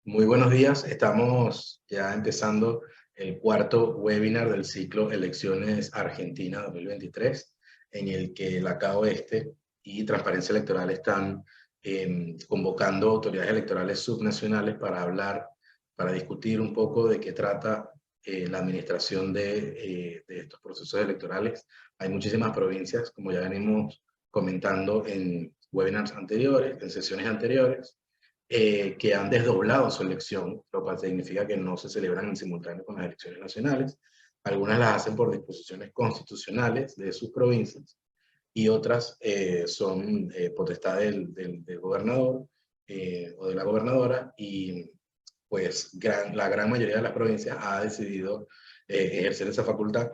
Muy buenos días, estamos ya empezando el cuarto webinar del ciclo Elecciones Argentina 2023, en el que la CA Oeste y Transparencia Electoral están convocando autoridades electorales subnacionales para hablar, para discutir un poco de qué trata la administración de estos procesos electorales. Hay muchísimas provincias, como ya venimos comentando en webinars anteriores, en sesiones anteriores, que han desdoblado su elección, lo cual significa que no se celebran en simultáneo con las elecciones nacionales. Algunas las hacen por disposiciones constitucionales de sus provincias y otras son potestad del gobernador o de la gobernadora, y pues la gran mayoría de las provincias ha decidido ejercer esa facultad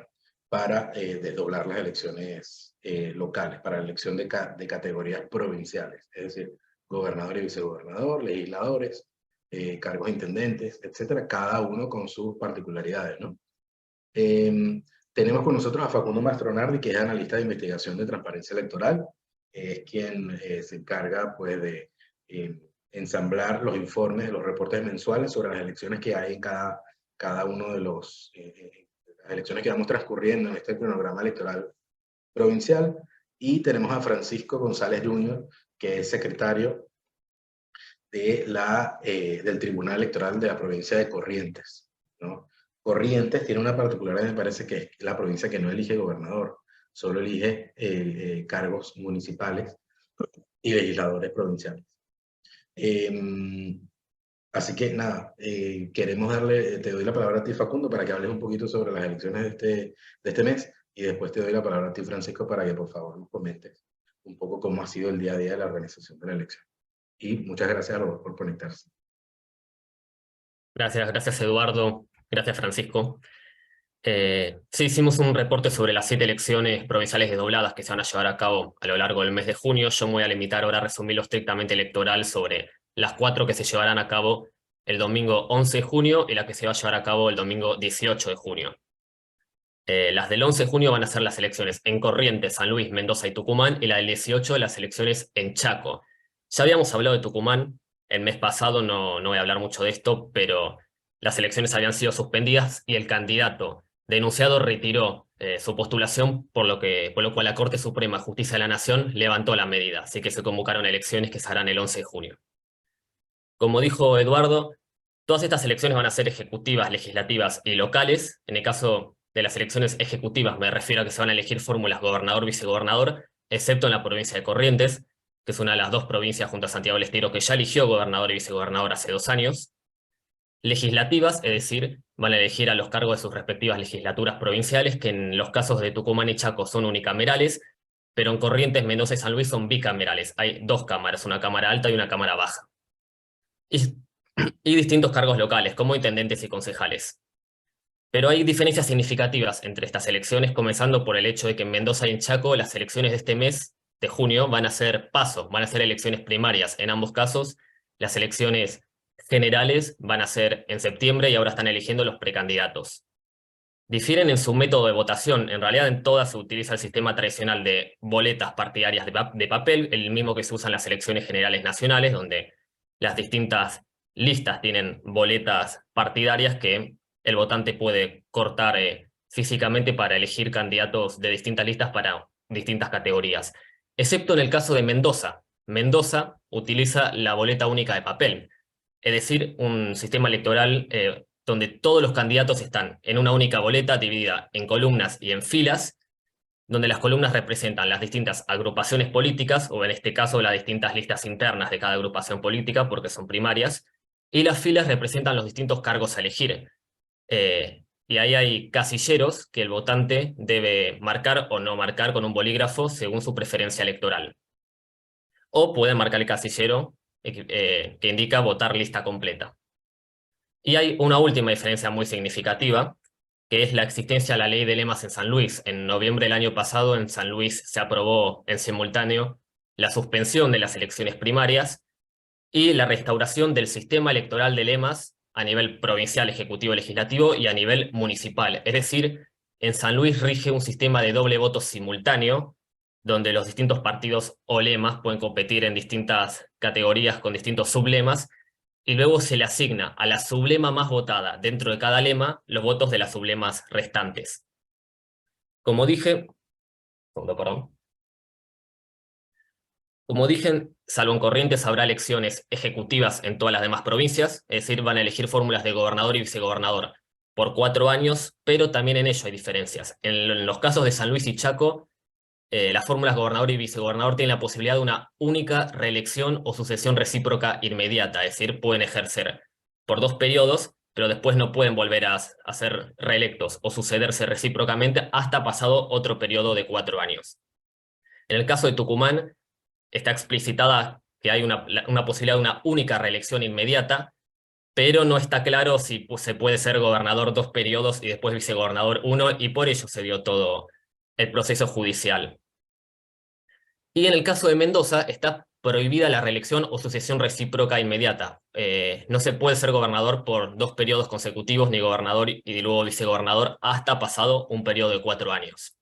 para desdoblar las elecciones locales, para la elección de categorías provinciales, es decir, gobernador y vicegobernador, legisladores, cargos de intendentes, etcétera, cada uno con sus particularidades, ¿no? Tenemos con nosotros a Facundo Mastronardi, que es analista de investigación de transparencia electoral, es quien se encarga pues de ensamblar los informes, los reportes mensuales sobre las elecciones que hay en cada uno de las elecciones que vamos transcurriendo en este cronograma electoral provincial. Y tenemos a Francisco González Jr., que es secretario del Tribunal Electoral de la provincia de Corrientes, ¿no? Corrientes tiene una particularidad, me parece, que es la provincia que no elige gobernador, solo elige cargos municipales y legisladores provinciales. Así que nada, te doy la palabra a ti, Facundo, para que hables un poquito sobre las elecciones de este mes, y después te doy la palabra a ti, Francisco, para que por favor nos comentes un poco cómo ha sido el día a día de la organización de la elección. Y muchas gracias a los dos por conectarse. Gracias Eduardo, gracias Francisco. Sí, hicimos un reporte sobre las 7 elecciones provinciales desdobladas que se van a llevar a cabo a lo largo del mes de junio. Yo me voy a limitar ahora a resumirlo estrictamente electoral sobre las 4 que se llevarán a cabo el domingo 11 de junio y la que se va a llevar a cabo el domingo 18 de junio. Las del 11 de junio van a ser las elecciones en Corrientes, San Luis, Mendoza y Tucumán, y la del 18 las elecciones en Chaco. Ya habíamos hablado de Tucumán el mes pasado, no voy a hablar mucho de esto, pero las elecciones habían sido suspendidas y el candidato denunciado retiró su postulación, por lo cual la Corte Suprema de Justicia de la Nación levantó la medida, así que se convocaron elecciones que se harán el 11 de junio. Como dijo Eduardo, todas estas elecciones van a ser ejecutivas, legislativas y locales. En el caso de las elecciones ejecutivas me refiero a que se van a elegir fórmulas gobernador-vicegobernador, excepto en la provincia de Corrientes, que es una de las 2 provincias junto a Santiago del Estero que ya eligió gobernador y vicegobernador hace 2 años. Legislativas, es decir, van a elegir a los cargos de sus respectivas legislaturas provinciales, que en los casos de Tucumán y Chaco son unicamerales, pero en Corrientes, Mendoza y San Luis son bicamerales. Hay 2 cámaras, una cámara alta y una cámara baja. Y distintos cargos locales, como intendentes y concejales. Pero hay diferencias significativas entre estas elecciones, comenzando por el hecho de que en Mendoza y en Chaco las elecciones de este mes de junio van a ser van a ser elecciones primarias. En ambos casos, las elecciones generales van a ser en septiembre y ahora están eligiendo los precandidatos. Difieren en su método de votación. En realidad en todas se utiliza el sistema tradicional de boletas partidarias de papel, el mismo que se usa en las elecciones generales nacionales, donde las distintas listas tienen boletas partidarias que el votante puede cortar físicamente para elegir candidatos de distintas listas para distintas categorías. Excepto en el caso de Mendoza. Mendoza utiliza la boleta única de papel, es decir, un sistema electoral donde todos los candidatos están en una única boleta dividida en columnas y en filas, donde las columnas representan las distintas agrupaciones políticas, o en este caso las distintas listas internas de cada agrupación política, porque son primarias, y las filas representan los distintos cargos a elegir. Y ahí hay casilleros que el votante debe marcar o no marcar con un bolígrafo según su preferencia electoral. O puede marcar el casillero que indica votar lista completa. Y hay una última diferencia muy significativa, que es la existencia de la ley de lemas en San Luis. En noviembre del año pasado en San Luis se aprobó en simultáneo la suspensión de las elecciones primarias y la restauración del sistema electoral de lemas a nivel provincial, ejecutivo, legislativo y a nivel municipal. Es decir, en San Luis rige un sistema de doble voto simultáneo, donde los distintos partidos o lemas pueden competir en distintas categorías con distintos sublemas, y luego se le asigna a la sublema más votada dentro de cada lema los votos de las sublemas restantes. Como dije, segundo, perdón. Como dije, salvo en Corrientes habrá elecciones ejecutivas en todas las demás provincias, es decir, van a elegir fórmulas de gobernador y vicegobernador por 4 años, pero también en ello hay diferencias. En los casos de San Luis y Chaco, las fórmulas gobernador y vicegobernador tienen la posibilidad de una única reelección o sucesión recíproca inmediata, es decir, pueden ejercer por 2 periodos, pero después no pueden volver a ser reelectos o sucederse recíprocamente hasta pasado otro periodo de 4 años. En el caso de Tucumán, está explicitada que hay una posibilidad de una única reelección inmediata, pero no está claro si se puede ser gobernador 2 periodos y después vicegobernador 1, y por ello se dio todo el proceso judicial. Y en el caso de Mendoza está prohibida la reelección o sucesión recíproca inmediata. No se puede ser gobernador por 2 periodos consecutivos, ni gobernador y luego vicegobernador hasta pasado un periodo de 4 años.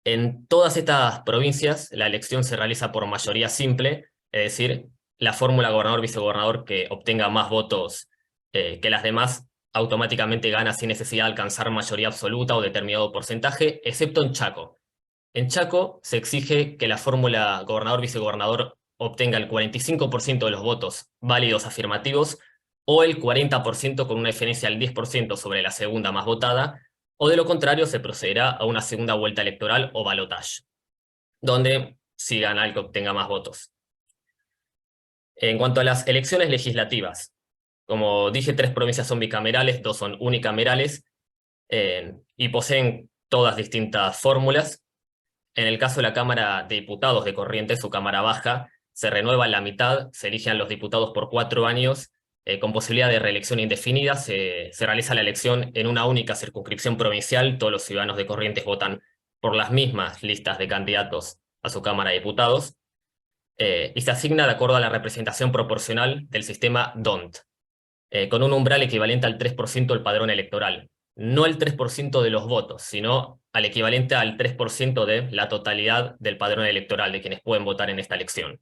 En todas estas provincias la elección se realiza por mayoría simple, es decir, la fórmula gobernador-vicegobernador que obtenga más votos que las demás automáticamente gana sin necesidad de alcanzar mayoría absoluta o determinado porcentaje, excepto en Chaco. En Chaco se exige que la fórmula gobernador-vicegobernador obtenga el 45% de los votos válidos afirmativos o el 40% con una diferencia del 10% sobre la segunda más votada, o de lo contrario se procederá a una segunda vuelta electoral o balotage, donde sí gana el que obtenga más votos. En cuanto a las elecciones legislativas, como dije, 3 provincias son bicamerales, 2 son unicamerales, y poseen todas distintas fórmulas. En el caso de la Cámara de Diputados de Corrientes, su Cámara Baja, se renueva la mitad, se eligen los diputados por 4 años, con posibilidad de reelección indefinida, se realiza la elección en una única circunscripción provincial, todos los ciudadanos de Corrientes votan por las mismas listas de candidatos a su Cámara de Diputados, y se asigna de acuerdo a la representación proporcional del sistema DONT, con un umbral equivalente al 3% del padrón electoral. No el 3% de los votos, sino al equivalente al 3% de la totalidad del padrón electoral de quienes pueden votar en esta elección.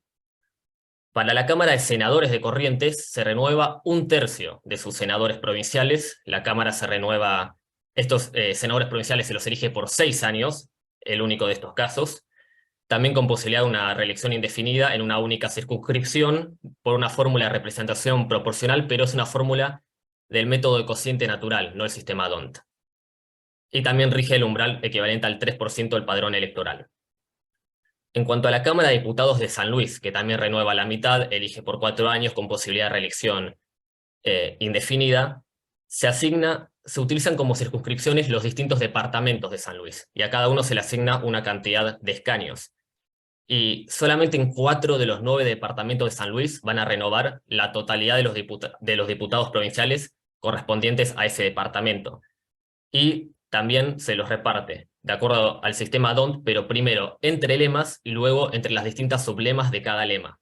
Para la Cámara de Senadores de Corrientes se renueva 1/3 de sus senadores provinciales. La Cámara se renueva, estos senadores provinciales se los elige por 6 años, el único de estos casos, también con posibilidad de una reelección indefinida en una única circunscripción por una fórmula de representación proporcional, pero es una fórmula del método de cociente natural, no el sistema DONT. Y también rige el umbral equivalente al 3% del padrón electoral. En cuanto a la Cámara de Diputados de San Luis, que también renueva la mitad, elige por 4 años con posibilidad de reelección indefinida, se utilizan como circunscripciones los distintos departamentos de San Luis, y a cada uno se le asigna una cantidad de escaños. Y solamente en 4 de los 9 departamentos de San Luis van a renovar la totalidad de los diputados provinciales correspondientes a ese departamento. Y también se los reparte de acuerdo al sistema DONT, pero primero entre lemas y luego entre las distintas sublemas de cada lema.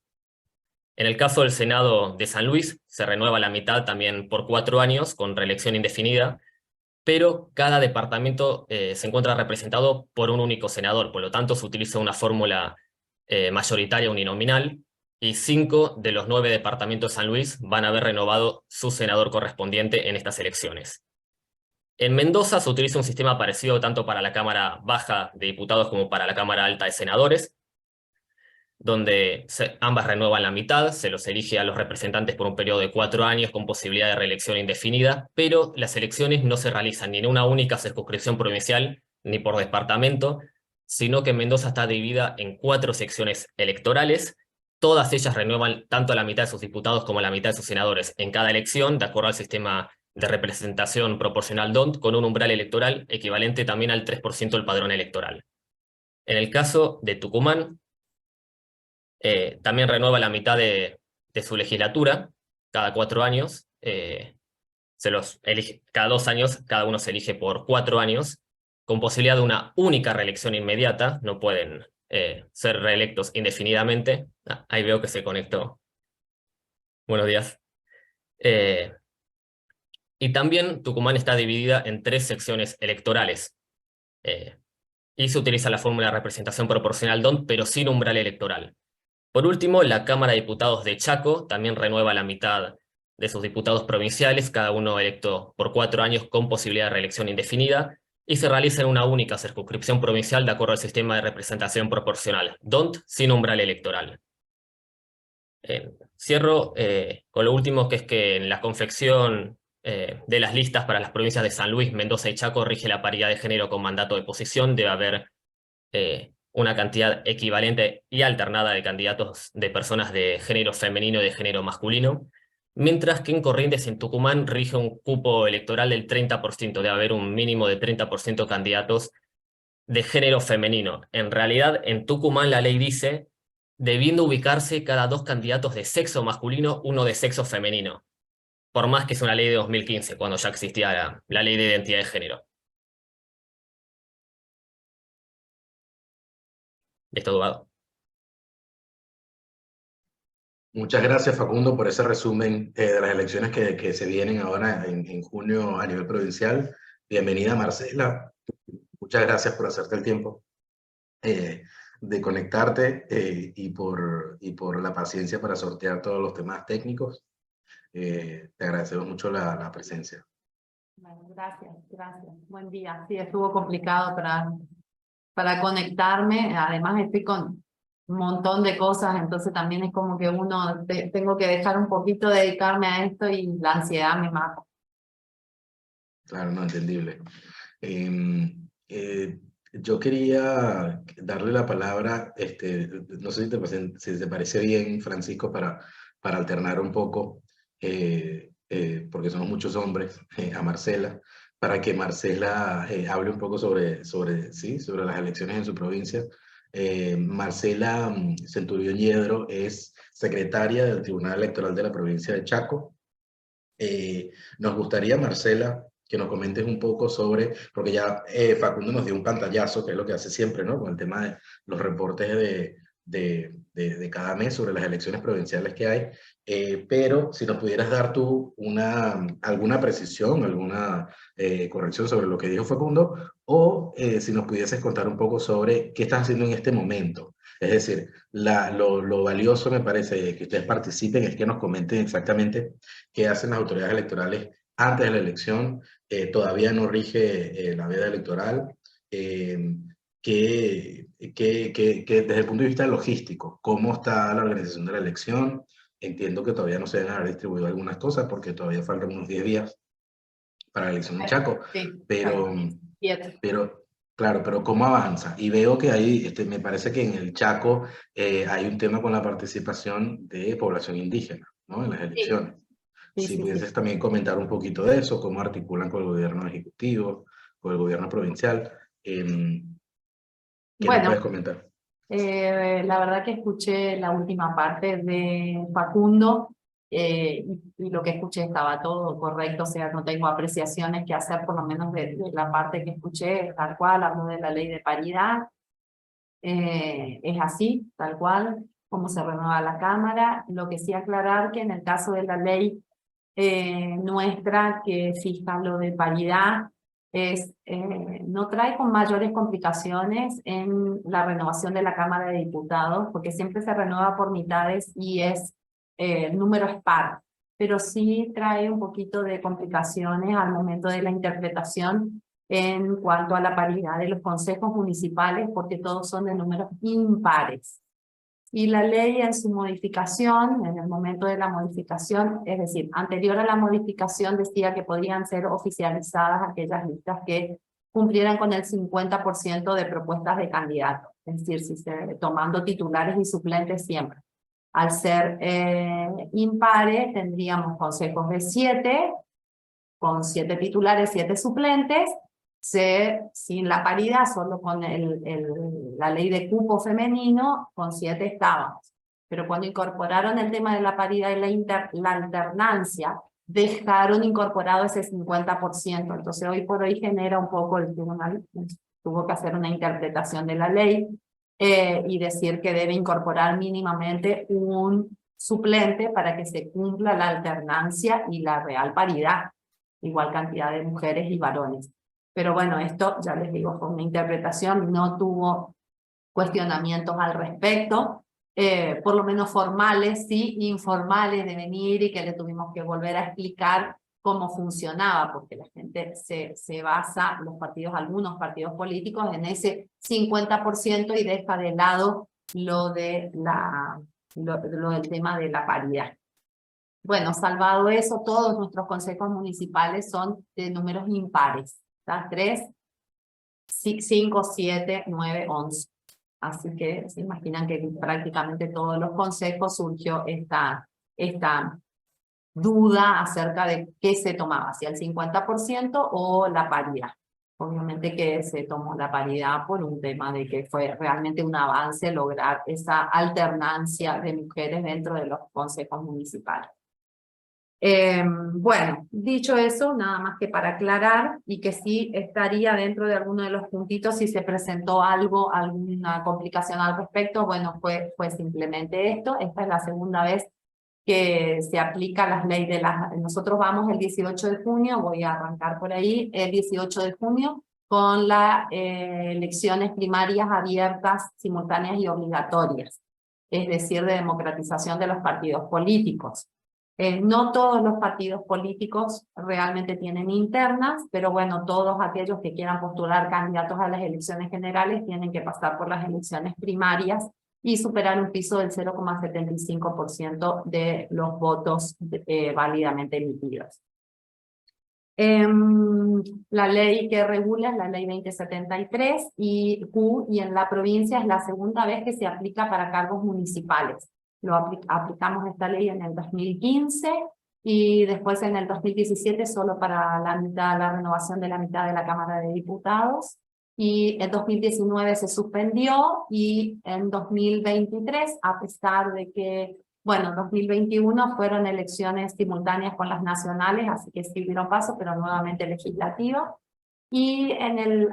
En el caso del Senado de San Luis, se renueva la mitad también por 4 años con reelección indefinida, pero cada departamento se encuentra representado por un único senador, por lo tanto se utiliza una fórmula mayoritaria uninominal, y 5 de los 9 departamentos de San Luis van a haber renovado su senador correspondiente en estas elecciones. En Mendoza se utiliza un sistema parecido tanto para la Cámara Baja de Diputados como para la Cámara Alta de Senadores, donde ambas renuevan la mitad, se los elige a los representantes por un periodo de 4 años con posibilidad de reelección indefinida, pero las elecciones no se realizan ni en una única circunscripción provincial ni por departamento, sino que Mendoza está dividida en 4 secciones electorales. Todas ellas renuevan tanto la mitad de sus diputados como la mitad de sus senadores en cada elección, de acuerdo al sistema de representación proporcional DONT, con un umbral electoral equivalente también al 3% del padrón electoral. En el caso de Tucumán, también renueva la mitad de su legislatura, cada 4 años, se los elige, cada 2 años, cada uno se elige por 4 años, con posibilidad de una única reelección inmediata, no pueden ser reelectos indefinidamente. Ahí veo que se conectó. Buenos días. Y también Tucumán está dividida en 3 secciones electorales, y se utiliza la fórmula de representación proporcional DONT, pero sin umbral electoral. Por último, la Cámara de Diputados de Chaco también renueva la mitad de sus diputados provinciales, cada uno electo por 4 años con posibilidad de reelección indefinida, y se realiza en una única circunscripción provincial de acuerdo al sistema de representación proporcional, DONT, sin umbral electoral. Cierro con lo último, que es que en la confección de las listas para las provincias de San Luis, Mendoza y Chaco rige la paridad de género con mandato de posición. Debe haber una cantidad equivalente y alternada de candidatos de personas de género femenino y de género masculino, mientras que en Corrientes, en Tucumán, rige un cupo electoral del 30%, debe haber un mínimo de 30% de candidatos de género femenino. En realidad, en Tucumán la ley dice, debiendo ubicarse cada 2 candidatos de sexo masculino, uno de sexo femenino, por más que es una ley de 2015, cuando ya existía la ley de identidad de género. Esto dudado. Muchas gracias, Facundo, por ese resumen de las elecciones que se vienen ahora en junio a nivel provincial. Bienvenida, Marcela. Muchas gracias por hacerte el tiempo de conectarte y por la paciencia para sortear todos los temas técnicos. Te agradecemos mucho la presencia. Bueno, gracias. Buen día. Sí, estuvo complicado para conectarme. Además estoy con un montón de cosas, entonces también es como que tengo que dejar un poquito de dedicarme a esto y la ansiedad me mata. Claro, no, entendible. Yo quería darle la palabra, no sé si te parece bien, Francisco, para alternar un poco, porque somos muchos hombres, a Marcela, para que Marcela hable un poco sobre las elecciones en su provincia. Marcela Centurión Yedro es secretaria del Tribunal Electoral de la provincia de Chaco. Nos gustaría, Marcela, que nos comentes un poco sobre, porque ya Facundo nos dio un pantallazo, que es lo que hace siempre, ¿no? Con el tema de los reportes de cada mes sobre las elecciones provinciales que hay, pero si nos pudieras dar tú alguna precisión, alguna corrección sobre lo que dijo Facundo, o si nos pudieses contar un poco sobre qué estás haciendo en este momento. Es decir, lo valioso me parece que ustedes participen, es que nos comenten exactamente qué hacen las autoridades electorales antes de la elección. Todavía no rige la veda electoral, que desde el punto de vista logístico, ¿cómo está la organización de la elección? Entiendo que todavía no se deben haber distribuido algunas cosas porque todavía faltan unos 10 días para la elección en Chaco, Sí, pero claro, pero ¿cómo avanza? Y veo que ahí, me parece que en el Chaco hay un tema con la participación de población indígena, ¿no? En las elecciones. Si pudieses también comentar un poquito de eso, cómo articulan con el gobierno ejecutivo, con el gobierno provincial. ¿Qué nos puedes comentar? La verdad que escuché la última parte de Facundo y lo que escuché estaba todo correcto, o sea, no tengo apreciaciones que hacer, por lo menos de la parte que escuché, tal cual, habló de la ley de paridad, es así, tal cual, como se renueva la Cámara. Lo que sí aclarar que en el caso de la ley nuestra que fija lo de paridad, no trae con mayores complicaciones en la renovación de la Cámara de Diputados, porque siempre se renueva por mitades y el número es par, pero sí trae un poquito de complicaciones al momento de la interpretación en cuanto a la paridad de los consejos municipales, porque todos son de números impares. Y la ley en su modificación, en el momento de la modificación, es decir, anterior a la modificación decía que podían ser oficializadas aquellas listas que cumplieran con el 50% de propuestas de candidatos, es decir, tomando titulares y suplentes siempre. Al ser impares, tendríamos consejos de 7, con 7 titulares, 7 suplentes, sin la paridad, solo con la ley de cupo femenino, con 7 estábamos. Pero cuando incorporaron el tema de la paridad y la alternancia, dejaron incorporado ese 50%. Entonces hoy por hoy genera un poco, el tribunal tuvo que hacer una interpretación de la ley y decir que debe incorporar mínimamente un suplente para que se cumpla la alternancia y la real paridad, igual cantidad de mujeres y varones. Pero bueno, esto, ya les digo, fue una interpretación, no tuvo cuestionamientos al respecto. por lo menos formales, sí, informales de venir y que le tuvimos que volver a explicar cómo funcionaba, porque la gente se basa, los partidos, algunos partidos políticos, en ese 50% y deja de lado lo del tema de la paridad. Bueno, salvado eso, todos nuestros consejos municipales son de números impares, ¿tá? 3, 5, 7, 9, 11. Así que se imaginan que prácticamente todos los consejos surgió esta duda acerca de qué se tomaba, si el 50% o la paridad. Obviamente que se tomó la paridad por un tema de que fue realmente un avance lograr esa alternancia de mujeres dentro de los consejos municipales. Bueno, dicho eso, nada más que para aclarar, y que sí estaría dentro de alguno de los puntitos si se presentó algo, alguna complicación al respecto, bueno, fue simplemente esto. Esta es la segunda vez que se aplica las leyes de las... Nosotros vamos el 18 de junio, voy a arrancar por ahí, el 18 de junio, con las elecciones primarias abiertas, simultáneas y obligatorias, es decir, de democratización de los partidos políticos. No todos los partidos políticos realmente tienen internas, pero bueno, todos aquellos que quieran postular candidatos a las elecciones generales tienen que pasar por las elecciones primarias y superar un piso del 0,75% de los votos válidamente emitidos. La ley que regula es la ley 2073 y en la provincia es la segunda vez que se aplica para cargos municipales. Aplicamos esta ley en el 2015 y después en el 2017 solo para la renovación de la mitad de la Cámara de Diputados. Y en 2019 se suspendió y en 2023, a pesar de que, bueno, en 2021 fueron elecciones simultáneas con las nacionales, así que sí hubieron paso, pero nuevamente legislativa. Y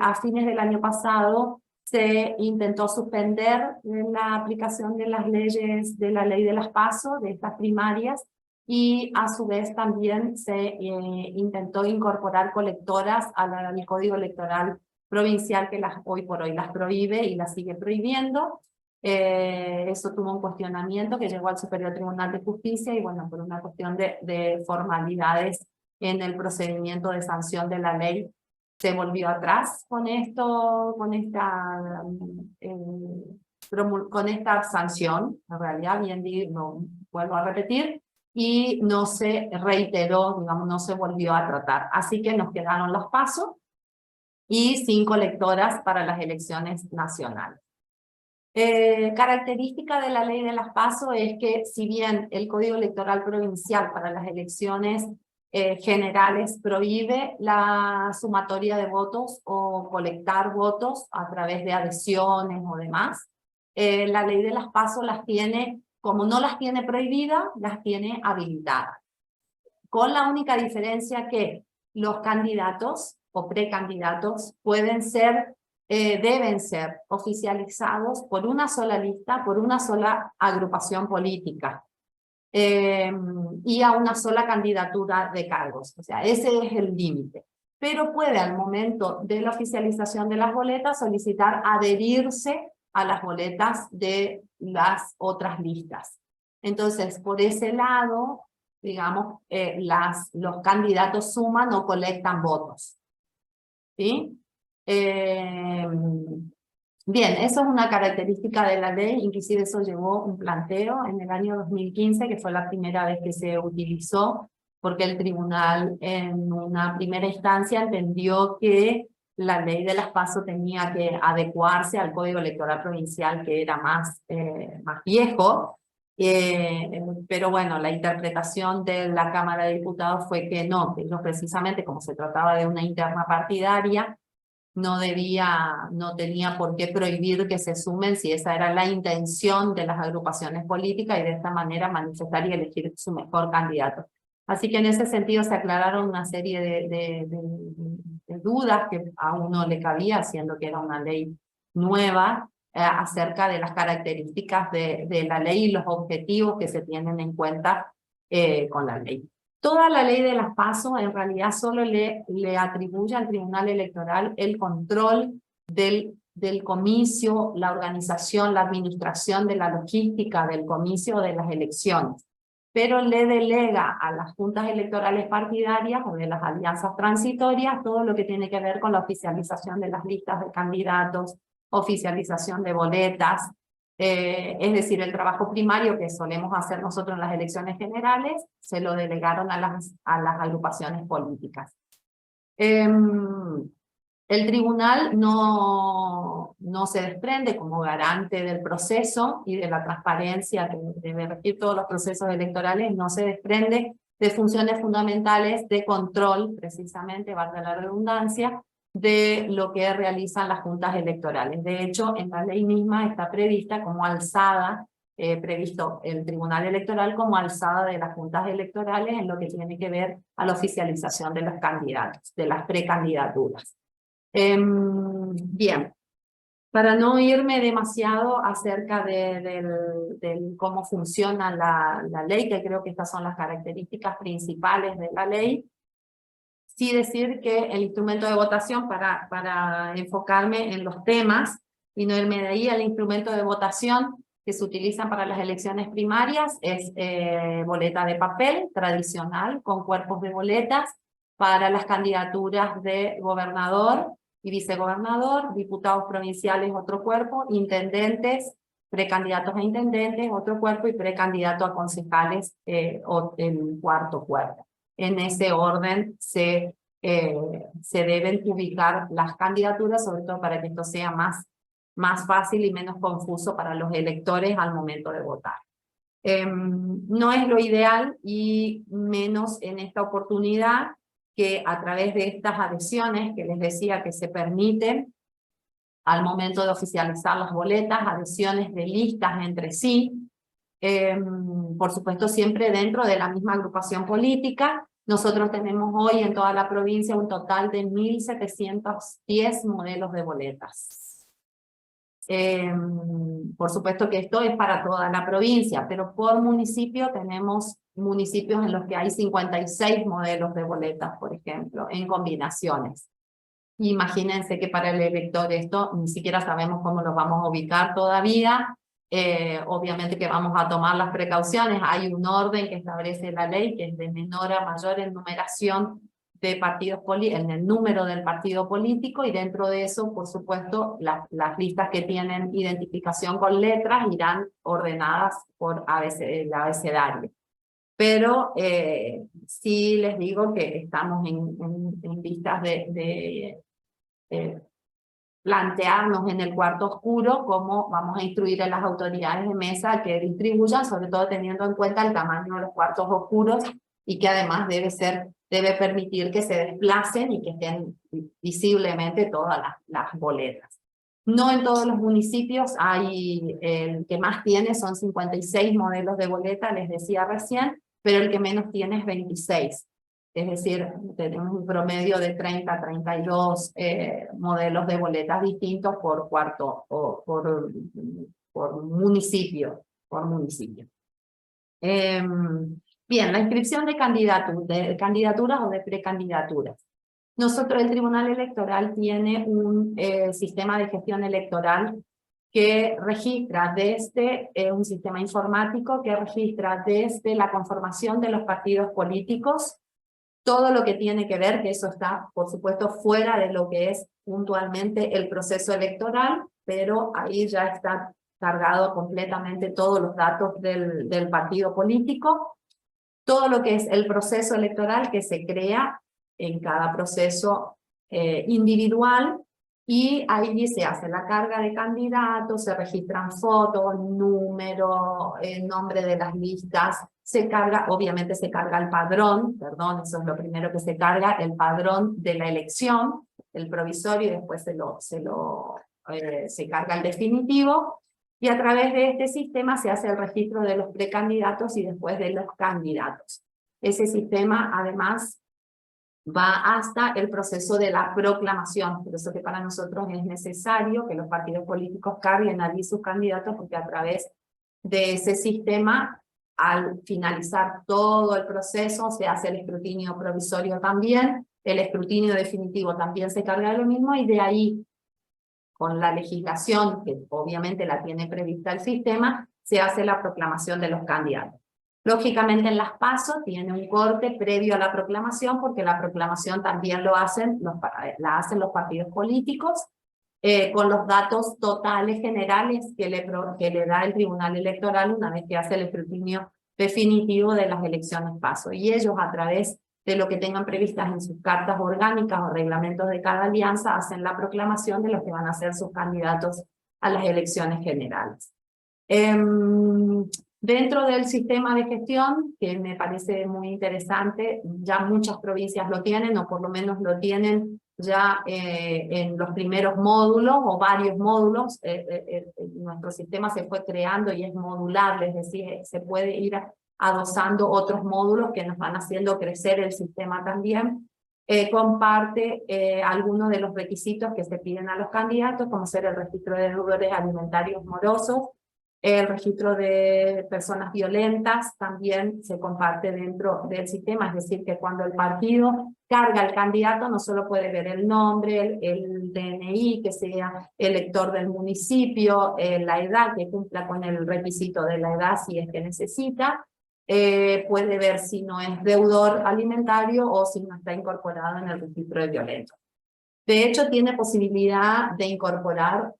a fines del año pasado se intentó suspender la aplicación de las leyes, de la ley de las PASO, de estas primarias, y a su vez también se intentó incorporar colectoras al Código Electoral provincial que hoy por hoy las prohíbe y las sigue prohibiendo. Eso tuvo un cuestionamiento que llegó al Superior Tribunal de Justicia y bueno, por una cuestión de formalidades en el procedimiento de sanción de la ley, se volvió atrás con esto, con esta sanción, en realidad, bien digo, vuelvo a repetir, y no se reiteró, digamos, no se volvió a tratar. Así que nos quedaron los pasos y 5 lectoras para las elecciones nacionales. Característica de la ley de las PASO es que si bien el Código Electoral Provincial para las elecciones generales prohíbe la sumatoria de votos o colectar votos a través de adhesiones o demás, la ley de las PASO las tiene, como no las tiene prohibidas, las tiene habilitadas. Con la única diferencia que los candidatos o precandidatos deben ser oficializados por una sola lista, por una sola agrupación política y a una sola candidatura de cargos. O sea, ese es el límite. Pero puede al momento de la oficialización de las boletas solicitar adherirse a las boletas de las otras listas. Entonces, por ese lado, digamos, los candidatos suman o colectan votos. ¿Sí? Bien, eso es una característica de la ley, inclusive eso llevó un planteo en el año 2015, que fue la primera vez que se utilizó, porque el tribunal en una primera instancia entendió que la ley de las PASO tenía que adecuarse al Código Electoral Provincial, que era más viejo, pero bueno, la interpretación de la Cámara de Diputados fue que no precisamente como se trataba de una interna partidaria, no tenía por qué prohibir que se sumen si esa era la intención de las agrupaciones políticas y de esta manera manifestar y elegir su mejor candidato. Así que en ese sentido se aclararon una serie de dudas que a uno le cabía, siendo que era una ley nueva, acerca de las características de la ley y los objetivos que se tienen en cuenta con la ley. Toda la ley de las PASO en realidad solo le atribuye al Tribunal Electoral el control del del comicio, la organización, la administración de la logística del comicio o de las elecciones, pero le delega a las juntas electorales partidarias o de las alianzas transitorias todo lo que tiene que ver con la oficialización de las listas de candidatos, oficialización de boletas, es decir, el trabajo primario que solemos hacer nosotros en las elecciones generales, se lo delegaron a las agrupaciones políticas. El tribunal no se desprende como garante del proceso y de la transparencia que debe regir todos los procesos electorales, no se desprende de funciones fundamentales de control, precisamente, valga la redundancia, de lo que realizan las juntas electorales. De hecho, en la ley misma está prevista como alzada, previsto el Tribunal Electoral como alzada de las juntas electorales en lo que tiene que ver a la oficialización de los candidatos, de las precandidaturas. Bien, para no irme demasiado acerca de cómo funciona la ley, que creo que estas son las características principales de la ley, sí decir que el instrumento de votación, para enfocarme en los temas y no irme de ahí, el instrumento de votación que se utiliza para las elecciones primarias es boleta de papel tradicional con cuerpos de boletas para las candidaturas de gobernador y vicegobernador, diputados provinciales otro cuerpo, intendentes, precandidatos a intendentes otro cuerpo y precandidato a concejales el cuarto cuerpo. En ese orden se deben ubicar las candidaturas, sobre todo para que esto sea más fácil y menos confuso para los electores al momento de votar. No es lo ideal y menos en esta oportunidad que a través de estas adhesiones que les decía que se permiten al momento de oficializar las boletas, adhesiones de listas entre sí, por supuesto siempre dentro de la misma agrupación política. Nosotros tenemos hoy en toda la provincia un total de 1.710 modelos de boletas. Por supuesto que esto es para toda la provincia, pero por municipio tenemos municipios en los que hay 56 modelos de boletas, por ejemplo, en combinaciones. Imagínense que para el elector esto ni siquiera sabemos cómo los vamos a ubicar todavía. Obviamente que vamos a tomar las precauciones. Hay un orden que establece la ley, que es de menor a mayor en numeración de partidos en el número del partido político, y dentro de eso, por supuesto, las listas que tienen identificación con letras irán ordenadas por el abecedario. Pero sí les digo que estamos en vistas de plantearnos en el cuarto oscuro cómo vamos a instruir a las autoridades de mesa que distribuyan, sobre todo teniendo en cuenta el tamaño de los cuartos oscuros, y que además debe permitir que se desplacen y que estén visiblemente todas las boletas. No en todos los municipios hay, el que más tiene son 56 modelos de boleta, les decía recién, pero el que menos tiene es 26. Es decir, tenemos un promedio de 30 a 32 modelos de boletas distintos por cuarto o por municipio. Bien, la inscripción de candidaturas o de precandidaturas. Nosotros, el Tribunal Electoral tiene un sistema de gestión electoral que registra desde un sistema informático que registra desde la conformación de los partidos políticos, todo lo que tiene que ver, que eso está, por supuesto, fuera de lo que es puntualmente el proceso electoral, pero ahí ya está cargado completamente todos los datos del partido político, todo lo que es el proceso electoral que se crea en cada proceso individual, y ahí se hace la carga de candidatos, se registran fotos, número, nombre de las listas, se carga, obviamente se carga el padrón, eso es lo primero que se carga, el padrón de la elección, el provisorio, y después se carga el definitivo, y a través de este sistema se hace el registro de los precandidatos y después de los candidatos. Ese sistema además va hasta el proceso de la proclamación, por eso que para nosotros es necesario que los partidos políticos carguen allí sus candidatos, porque a través de ese sistema, al finalizar todo el proceso, se hace el escrutinio provisorio también, el escrutinio definitivo también se carga de lo mismo, y de ahí con la legislación, que obviamente la tiene prevista el sistema, se hace la proclamación de los candidatos. Lógicamente en las PASO tiene un corte previo a la proclamación, porque la proclamación también la hacen los partidos políticos, con los datos totales generales que le da el Tribunal Electoral una vez que hace el escrutinio definitivo de las elecciones PASO. Y ellos, a través de lo que tengan previstas en sus cartas orgánicas o reglamentos de cada alianza, hacen la proclamación de los que van a ser sus candidatos a las elecciones generales. Dentro del sistema de gestión, que me parece muy interesante, ya muchas provincias lo tienen, o por lo menos lo tienen ya en los primeros módulos, o varios módulos. Nuestro sistema se fue creando y es modulable, es decir, se puede ir adosando otros módulos que nos van haciendo crecer el sistema también. Comparte algunos de los requisitos que se piden a los candidatos, como ser el registro de deudores alimentarios morosos, el registro de personas violentas también se comparte dentro del sistema, es decir, que cuando el partido carga al candidato no solo puede ver el nombre, el DNI, que sea elector del municipio, la edad, que cumpla con el requisito de la edad si es que necesita, puede ver si no es deudor alimentario o si no está incorporado en el registro de violentos. De hecho, tiene posibilidad de incorporar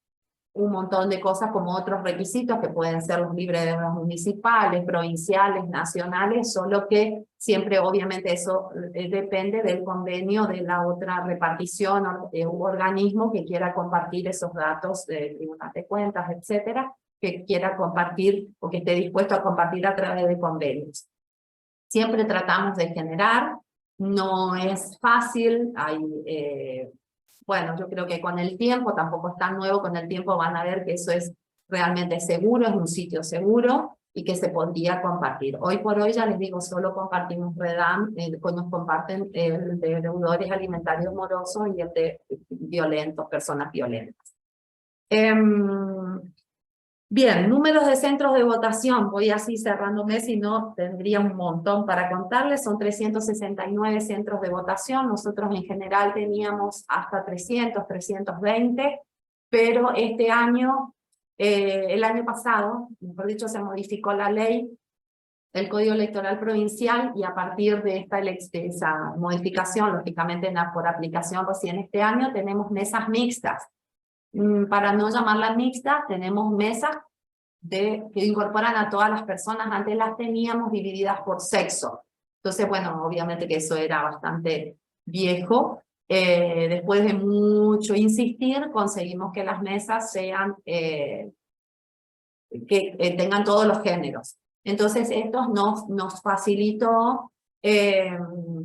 un montón de cosas como otros requisitos que pueden ser los libres de deudas municipales, provinciales, nacionales, solo que siempre obviamente eso depende del convenio de la otra repartición u organismo que quiera compartir esos datos de tribunal de cuentas, etcétera, que quiera compartir o que esté dispuesto a compartir a través de convenios. Siempre tratamos de generar, no es fácil, hay... bueno, yo creo que con el tiempo, tampoco es tan nuevo, con el tiempo van a ver que eso es realmente seguro, es un sitio seguro y que se podría compartir. Hoy por hoy, ya les digo, solo compartimos REDAM, nos comparten el de deudores alimentarios morosos y el de violentos, personas violentas. Bien, números de centros de votación, voy así cerrándome, si no tendría un montón para contarles, son 369 centros de votación, nosotros en general teníamos hasta 300, 320, pero este año, el año pasado, mejor dicho, se modificó la ley, el Código Electoral Provincial, y a partir de esa modificación, lógicamente por aplicación recién este año, tenemos mesas mixtas. Para no llamarlas mixtas, tenemos mesas que incorporan a todas las personas. Antes las teníamos divididas por sexo. Entonces, bueno, obviamente que eso era bastante viejo. Después de mucho insistir, conseguimos que las mesas sean, que tengan todos los géneros. Entonces, esto nos facilitó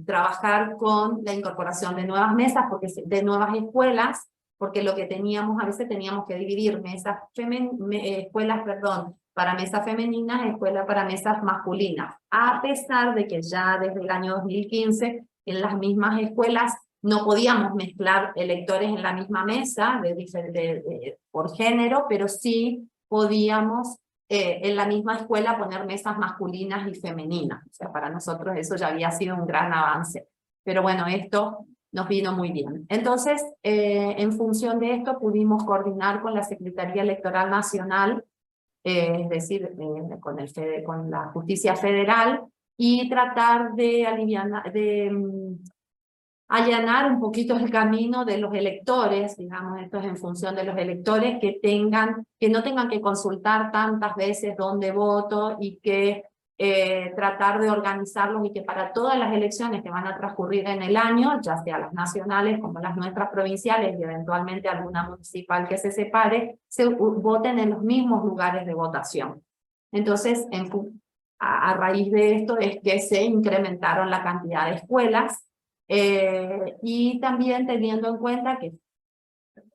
trabajar con la incorporación de nuevas mesas, de nuevas escuelas, porque lo que teníamos, a veces teníamos que dividir escuelas para mesas femeninas, escuelas para mesas masculinas, a pesar de que ya desde el año 2015 en las mismas escuelas no podíamos mezclar electores en la misma mesa por género, pero sí podíamos en la misma escuela poner mesas masculinas y femeninas. O sea, para nosotros eso ya había sido un gran avance. Pero bueno, esto nos vino muy bien. Entonces, en función de esto, pudimos coordinar con la Secretaría Electoral Nacional, es decir, con la Justicia Federal, y tratar de allanar un poquito el camino de los electores, digamos, esto es en función de los electores, que no tengan que consultar tantas veces dónde voto, y que tratar de organizarlos, y que para todas las elecciones que van a transcurrir en el año, ya sea las nacionales como las nuestras provinciales y eventualmente alguna municipal que se separe, se voten en los mismos lugares de votación. Entonces, a raíz de esto es que se incrementaron la cantidad de escuelas, y también teniendo en cuenta que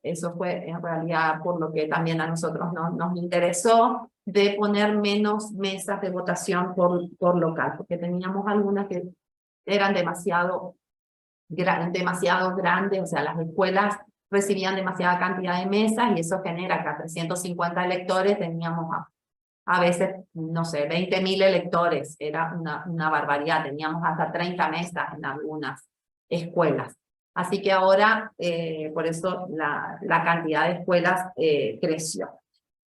eso fue en realidad por lo que también a nosotros nos interesó, de poner menos mesas de votación por local, porque teníamos algunas que eran demasiado grandes, o sea, las escuelas recibían demasiada cantidad de mesas, y eso genera que a 350 electores teníamos a veces, no sé, 20.000 electores, era una barbaridad, teníamos hasta 30 mesas en algunas escuelas. Así que ahora, por eso la cantidad de escuelas creció.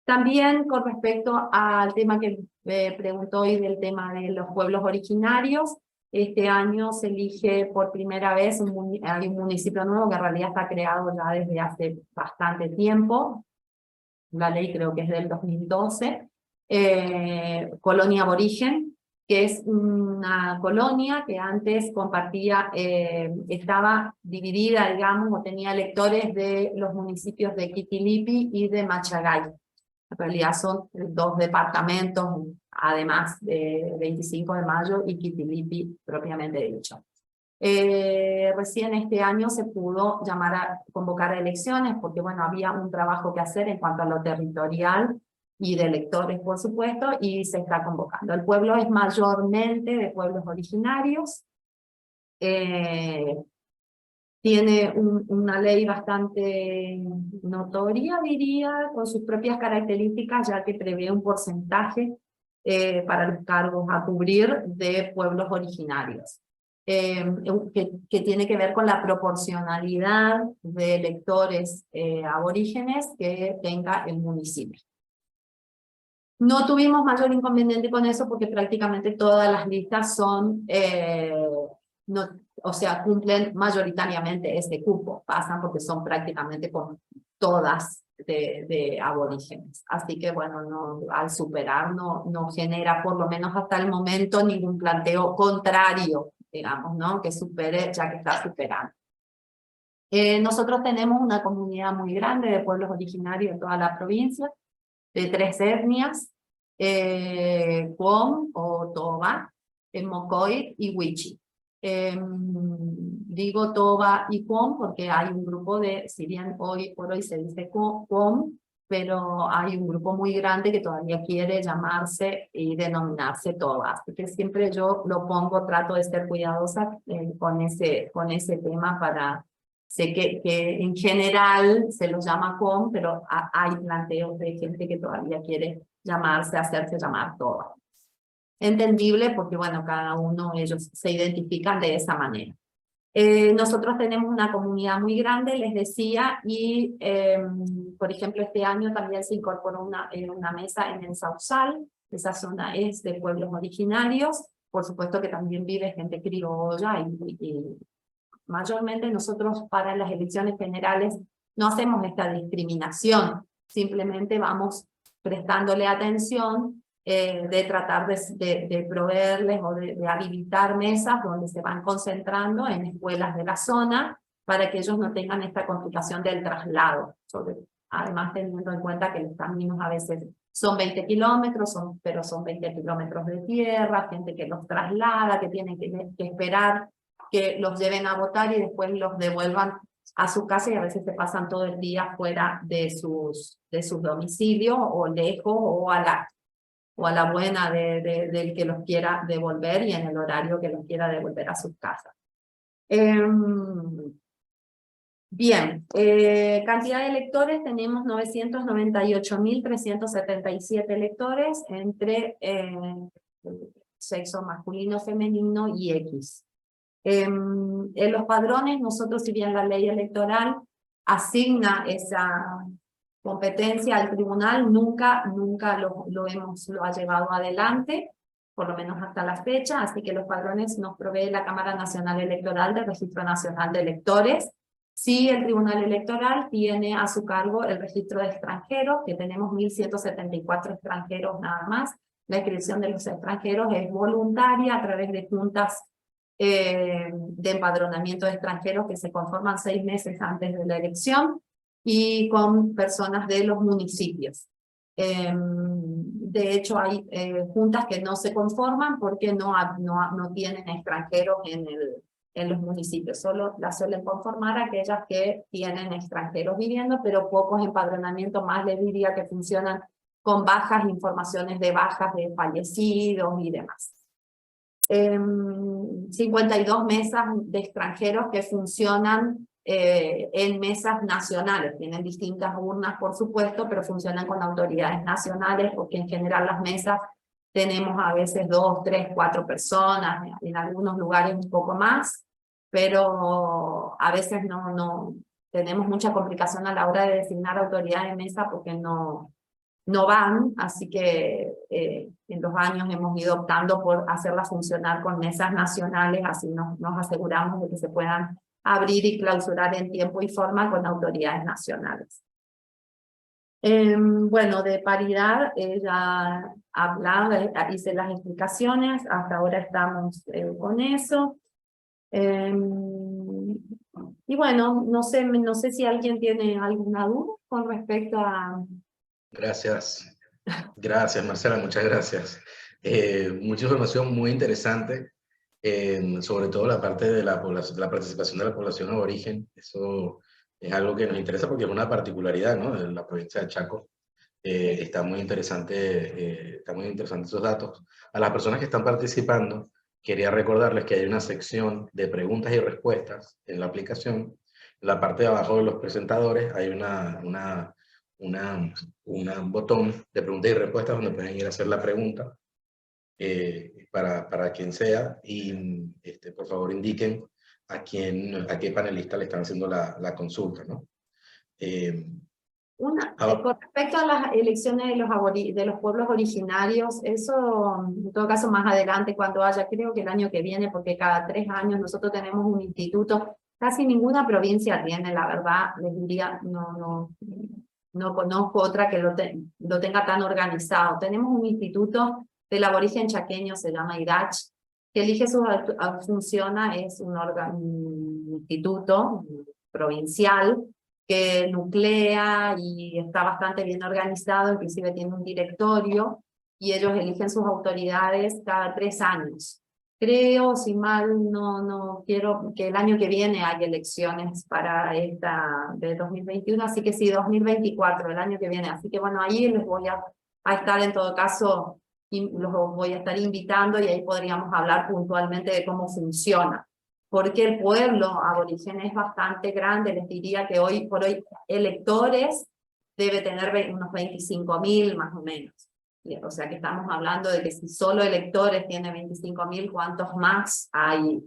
También con respecto al tema que preguntó hoy del tema de los pueblos originarios, este año se elige por primera vez, hay un municipio nuevo que en realidad está creado ya desde hace bastante tiempo. La ley creo que es del 2012, Colonia Aborigen, que es una colonia que antes compartía, estaba dividida, digamos, o tenía electores de los municipios de Quitilipi y de Machagay. En realidad son dos departamentos, además de 25 de mayo y Quitilipi propiamente dicho. Recién este año se pudo convocar a elecciones porque bueno, había un trabajo que hacer en cuanto a lo territorial y de electores, por supuesto, y se está convocando. El pueblo es mayormente de pueblos originarios, tiene una ley bastante notoria, diría, con sus propias características, ya que prevé un porcentaje para los cargos a cubrir de pueblos originarios. Que tiene que ver con la proporcionalidad de electores aborígenes que tenga el municipio. No tuvimos mayor inconveniente con eso porque prácticamente todas las listas son, o sea, cumplen mayoritariamente este cupo, pasan porque son prácticamente con todas de aborígenes. Así que bueno, al superar no genera, por lo menos hasta el momento, ningún planteo contrario, digamos, ¿no? Que supere, ya que está superando. Nosotros tenemos una comunidad muy grande de pueblos originarios en toda la provincia, de 3 etnias, Qom o Toba, Mocoy y Wichi. Digo Toba y Qom porque hay un grupo si bien hoy por hoy se dice Qom, pero hay un grupo muy grande que todavía quiere llamarse y denominarse Toba. Así que siempre yo lo pongo, trato de ser cuidadosa con ese tema para... Sé que en general se los llama Qom, pero hay planteos de gente que todavía quiere hacerse llamar Toba. Entendible porque, bueno, cada uno de ellos se identifican de esa manera. Nosotros tenemos una comunidad muy grande, les decía, y por ejemplo este año también se incorporó una mesa en el Sausal. Esa zona es de pueblos originarios, por supuesto que también vive gente criolla y mayormente nosotros para las elecciones generales no hacemos esta discriminación, simplemente vamos prestándole atención de tratar de proveerles o de habilitar mesas donde se van concentrando en escuelas de la zona para que ellos no tengan esta complicación del traslado, además teniendo en cuenta que los caminos a veces son 20 kilómetros, pero son 20 kilómetros de tierra, gente que los traslada, que tienen que esperar que los lleven a votar y después los devuelvan a su casa y a veces se pasan todo el día fuera de sus domicilios o lejos o a la buena del que los quiera devolver y en el horario que los quiera devolver a sus casas. Bien, cantidad de electores, tenemos 998.377 electores entre sexo masculino, femenino y X. En los padrones, nosotros, si bien la ley electoral asigna esa competencia al tribunal, nunca lo ha llevado adelante, por lo menos hasta la fecha, así que los padrones nos provee la Cámara Nacional Electoral del Registro Nacional de Electores. Sí, el Tribunal Electoral tiene a su cargo el registro de extranjeros, que tenemos 1.174 extranjeros nada más. La inscripción de los extranjeros es voluntaria a través de juntas de empadronamiento de extranjeros que se conforman 6 meses antes de la elección y con personas de los municipios. De hecho, hay juntas que no se conforman porque no tienen extranjeros en los municipios, solo las suelen conformar aquellas que tienen extranjeros viviendo, pero pocos empadronamientos, más les diría que funcionan con bajas, informaciones de bajas de fallecidos y demás. 52 mesas de extranjeros que funcionan en mesas nacionales, tienen distintas urnas por supuesto, pero funcionan con autoridades nacionales porque en general las mesas tenemos a veces 2, 3, 4 personas, en algunos lugares un poco más, pero a veces no tenemos mucha complicación a la hora de designar autoridad de mesa porque no van, así que en los años hemos ido optando por hacerla funcionar con mesas nacionales, así nos aseguramos de que se puedan abrir y clausurar en tiempo y forma con autoridades nacionales. Bueno, de paridad ya hablaba, hice las explicaciones, hasta ahora estamos con eso. Y bueno, no sé si alguien tiene alguna duda con respecto a... Gracias. Gracias, Marcela, muchas gracias. Mucha información muy interesante, sobre todo la parte de la participación de la población aborigen. Eso es algo que nos interesa porque es una particularidad, ¿no?, de la provincia de Chaco. Está muy interesante esos datos. A las personas que están participando, quería recordarles que hay una sección de preguntas y respuestas en la aplicación. En la parte de abajo de los presentadores hay un botón de preguntas y respuestas donde pueden ir a hacer la pregunta para quien sea, y por favor indiquen a qué panelista le están haciendo la consulta, ¿no? Con respecto a las elecciones de los pueblos originarios, eso en todo caso más adelante cuando haya, creo que el año que viene, porque cada 3 años nosotros tenemos un instituto, casi ninguna provincia tiene, la verdad, les diría, no conozco otra que lo tenga tan organizado. Tenemos un instituto del aborigen chaqueño, se llama IDACH, que elige funciona, es un instituto provincial que nuclea y está bastante bien organizado, inclusive tiene un directorio, y ellos eligen sus autoridades cada 3 años. Creo, si mal no quiero, que el año que viene hay elecciones para esta de 2021, así que sí, 2024, el año que viene. Así que bueno, ahí les voy a estar en todo caso, los voy a estar invitando y ahí podríamos hablar puntualmente de cómo funciona. Porque el pueblo aborigen es bastante grande, les diría que hoy por hoy electores debe tener unos 25.000 más o menos. O sea que estamos hablando de que si solo electores tiene 25.000, ¿cuántos más hay?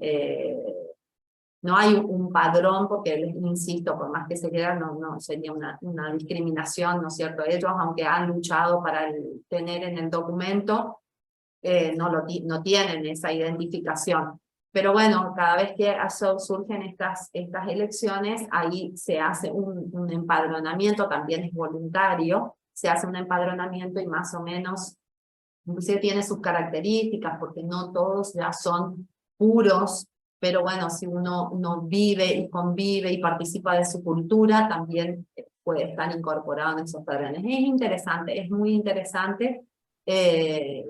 No hay un padrón, porque les insisto, por más que se quiera, no sería una discriminación, ¿no es cierto? Ellos, aunque han luchado para tener en el documento, no tienen esa identificación. Pero bueno, cada vez que surgen estas elecciones, ahí se hace un empadronamiento, también es voluntario, se hace un empadronamiento y más o menos, inclusive tiene sus características, porque no todos ya son puros, pero bueno, si uno vive y convive y participa de su cultura, también puede estar incorporado en esos padrones. Es interesante, es muy interesante.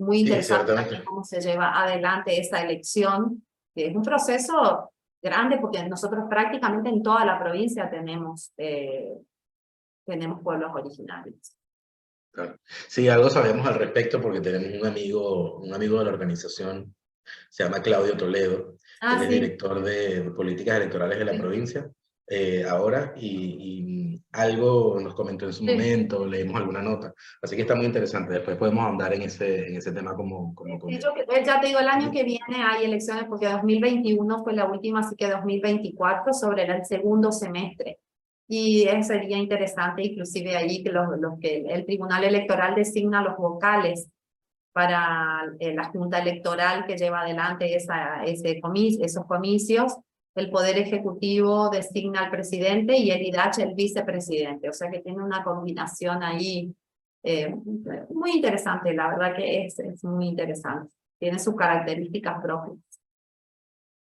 Muy interesante cómo se lleva adelante esa elección, que es un proceso grande porque nosotros prácticamente en toda la provincia tenemos pueblos originarios. Claro. Sí, algo sabemos al respecto porque tenemos un amigo de la organización, se llama Claudio Toledo, él es director de políticas electorales de la provincia ahora, y algo nos comentó en su momento, leímos alguna nota, así que está muy interesante. Después podemos ahondar en ese tema como ya te digo, el año que viene hay elecciones porque 2021 fue la última, así que 2024 sobre el segundo semestre. Y sería interesante inclusive ahí que el Tribunal Electoral designa los vocales para la Junta Electoral que lleva adelante esos comicios. El Poder Ejecutivo designa al presidente y el IDACH el vicepresidente. O sea que tiene una combinación ahí muy interesante, la verdad que es muy interesante. Tiene sus características propias.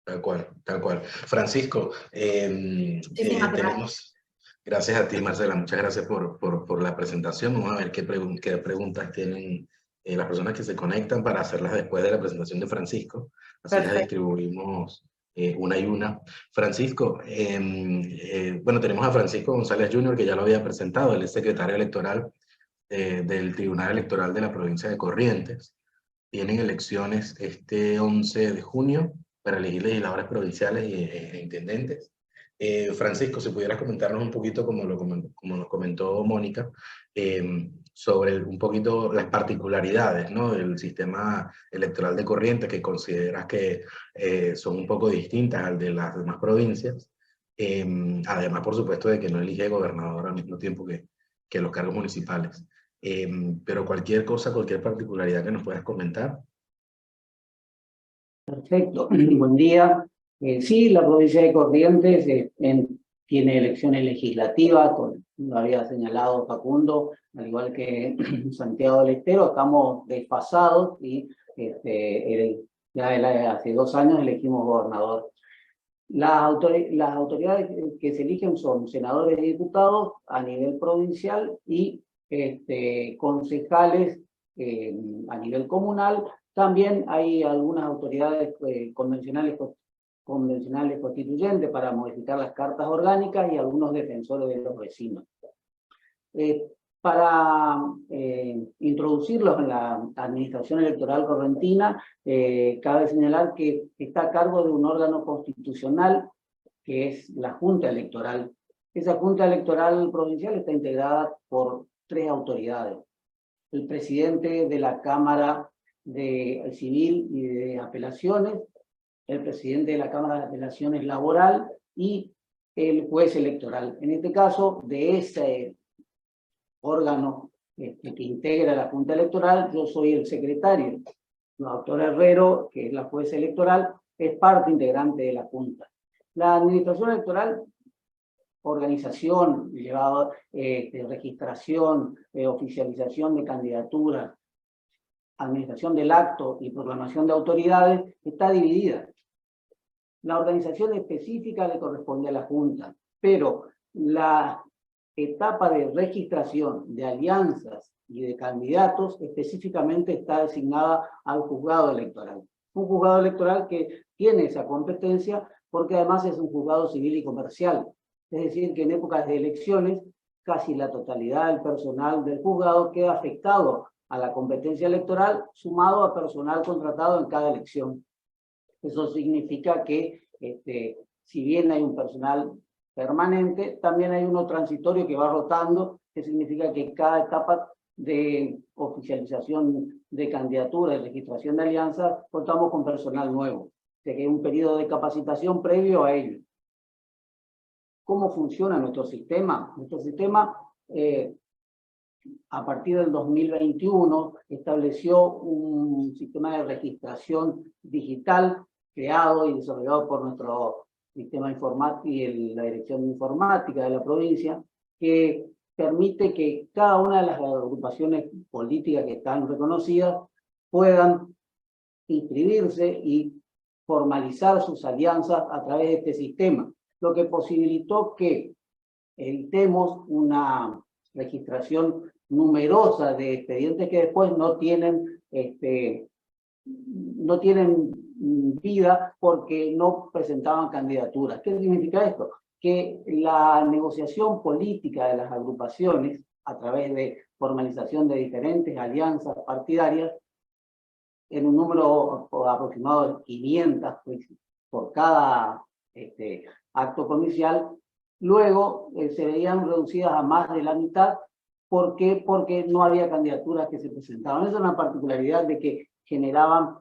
Tal cual, tal cual. Francisco, gracias a ti, Marcela, muchas gracias por la presentación. Vamos a ver qué preguntas tienen las personas que se conectan para hacerlas después de la presentación de Francisco. Así las distribuimos una y una. Francisco, bueno, tenemos a Francisco González Jr., que ya lo había presentado, él es secretario electoral del Tribunal Electoral de la provincia de Corrientes. Tienen elecciones este 11 de junio para elegir legisladores provinciales e intendentes. Francisco, si pudieras comentarnos un poquito, como nos comentó Mónica, sobre un poquito las particularidades, ¿no?, del sistema electoral de Corrientes, que consideras que son un poco distintas al de las demás provincias. Además, por supuesto, de que no elige gobernador al mismo tiempo que los cargos municipales. Pero cualquier cosa, cualquier particularidad que nos puedas comentar. Perfecto, buen día. Sí, la provincia de Corrientes tiene elecciones legislativas, lo había señalado Facundo, al igual que Santiago del Estero, estamos desfasados y ya hace 2 años elegimos gobernador. Las autoridades que se eligen son senadores y diputados a nivel provincial y concejales a nivel comunal. También hay algunas autoridades convencionales constituyentes para modificar las cartas orgánicas y algunos defensores de los vecinos. Para introducirlos en la administración electoral correntina, cabe señalar que está a cargo de un órgano constitucional que es la Junta Electoral. Esa Junta Electoral provincial está integrada por 3 autoridades. El presidente de la Cámara de Civil y de Apelaciones, el presidente de la Cámara de Apelaciones Laboral y el juez electoral. En este caso, de ese órgano que integra la Junta Electoral, yo soy el secretario. La doctora Herrero, que es la jueza electoral, es parte integrante de la Junta. La administración electoral, organización, registración, oficialización de candidaturas, administración del acto y proclamación de autoridades, está dividida. La organización específica le corresponde a la Junta, pero la etapa de registración de alianzas y de candidatos específicamente está designada al juzgado electoral. Un juzgado electoral que tiene esa competencia porque además es un juzgado civil y comercial. Es decir, que en épocas de elecciones casi la totalidad del personal del juzgado queda afectado a la competencia electoral, sumado a personal contratado en cada elección. Eso significa que, si bien hay un personal permanente, también hay uno transitorio que va rotando, que significa que cada etapa de oficialización de candidatura y registración de alianzas, contamos con personal nuevo. O sea que hay un periodo de capacitación previo a ello. ¿Cómo funciona nuestro sistema? Nuestro sistema, a partir del 2021, estableció un sistema de registración digital creado y desarrollado por nuestro sistema informático y la Dirección de Informática de la provincia, que permite que cada una de las agrupaciones políticas que están reconocidas puedan inscribirse y formalizar sus alianzas a través de este sistema, lo que posibilitó que evitemos una registración numerosa de expedientes que después no tienen vida porque no presentaban candidaturas. ¿Qué significa esto? Que la negociación política de las agrupaciones, a través de formalización de diferentes alianzas partidarias, en un número aproximado de 500 por cada acto provincial, luego se veían reducidas a más de la mitad. ¿Por qué? Porque no había candidaturas que se presentaban. Esa es una particularidad de que generaban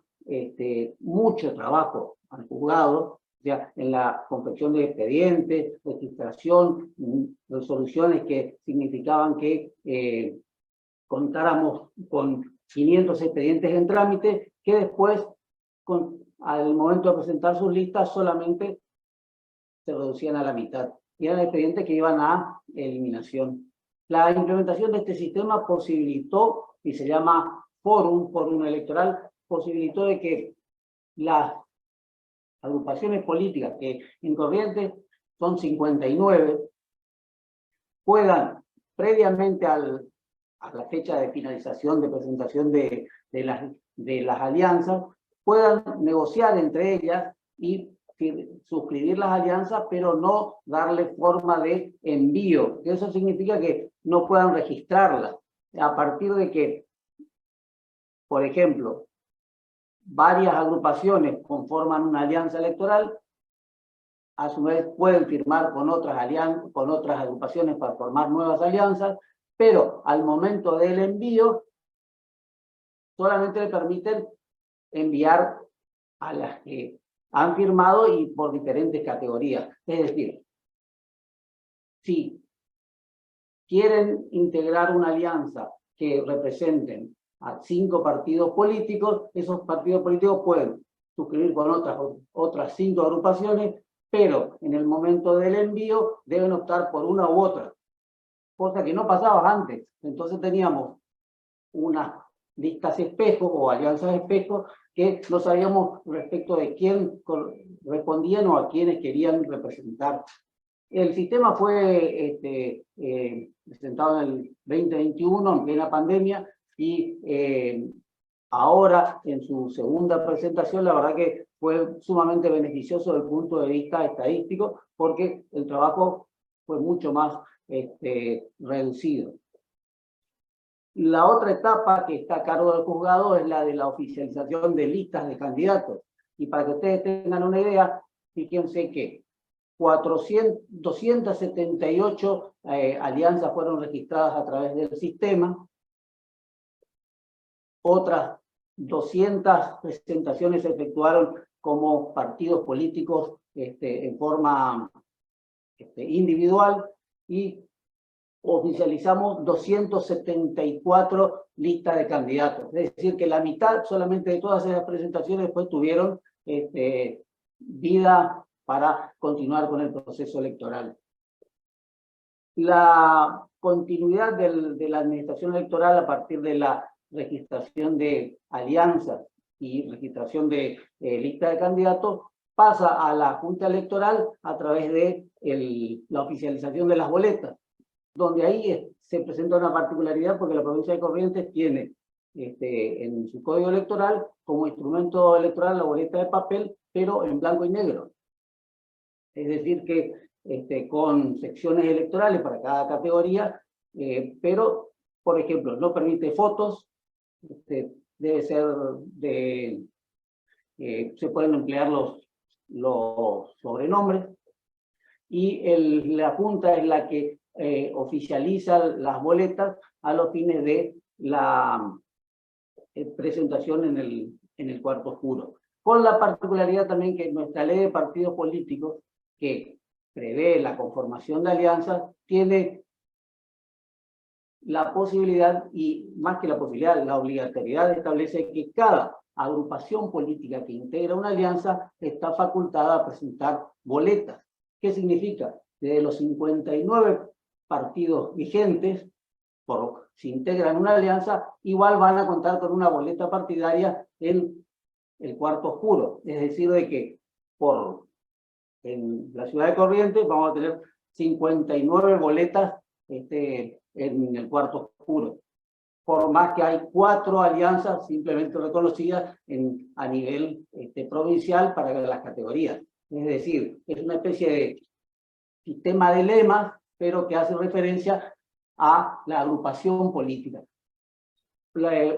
mucho trabajo al juzgado, ya en la confección de expedientes, registración, resoluciones que significaban que contáramos con 500 expedientes en trámite, que después, al momento de presentar sus listas, solamente se reducían a la mitad. Y eran expedientes que iban a eliminación. La implementación de este sistema posibilitó, y se llama Fórum Electoral, posibilitó de que las agrupaciones políticas, que en Corrientes son 59, puedan, previamente a la fecha de finalización de presentación de las alianzas, puedan negociar entre ellas y suscribir las alianzas, pero no darle forma de envío. Eso significa que no puedan registrarlas. A partir de que, por ejemplo, varias agrupaciones conforman una alianza electoral, a su vez pueden firmar con otras agrupaciones para formar nuevas alianzas, pero al momento del envío solamente le permiten enviar a las que han firmado y por diferentes categorías. Es decir, si quieren integrar una alianza que representen a 5 partidos políticos, esos partidos políticos pueden suscribir con otras 5 agrupaciones, pero en el momento del envío deben optar por una u otra, cosa que no pasaba antes. Entonces teníamos unas listas espejo o alianzas espejo que no sabíamos respecto de quién respondían o a quiénes querían representar. El sistema fue presentado en el 2021, en plena pandemia, y ahora, en su segunda presentación, la verdad que fue sumamente beneficioso desde el punto de vista estadístico, porque el trabajo fue mucho más reducido. La otra etapa que está a cargo del juzgado es la de la oficialización de listas de candidatos. Y para que ustedes tengan una idea, fíjense que 278 alianzas fueron registradas a través del sistema, otras 200 presentaciones se efectuaron como partidos políticos en forma individual, y oficializamos 274 listas de candidatos. Es decir, que la mitad solamente de todas esas presentaciones después tuvieron vida para continuar con el proceso electoral. La continuidad de la administración electoral a partir de la registración de alianzas y registración de lista de candidatos pasa a la Junta Electoral a través de la oficialización de las boletas, donde ahí se presenta una particularidad porque la provincia de Corrientes tiene en su código electoral como instrumento electoral la boleta de papel, pero en blanco y negro. Es decir que con secciones electorales para cada categoría, pero, por ejemplo, no permite fotos, debe ser se pueden emplear los sobrenombres, y la Junta es la que oficializa las boletas a los fines de la presentación en el cuarto oscuro. Con la particularidad también que nuestra ley de partidos políticos, que prevé la conformación de alianzas, tiene la posibilidad, y más que la posibilidad, la obligatoriedad, establece que cada agrupación política que integra una alianza está facultada a presentar boletas. ¿Qué significa? Desde los 59 partidos vigentes, si integran una alianza, igual van a contar con una boleta partidaria en el cuarto oscuro. Es decir, de que en la ciudad de Corrientes vamos a tener 59 boletas en el cuarto oscuro. Por más que hay 4 alianzas simplemente reconocidas a nivel provincial para las categorías. Es decir, es una especie de sistema de lemas, pero que hace referencia a la agrupación política.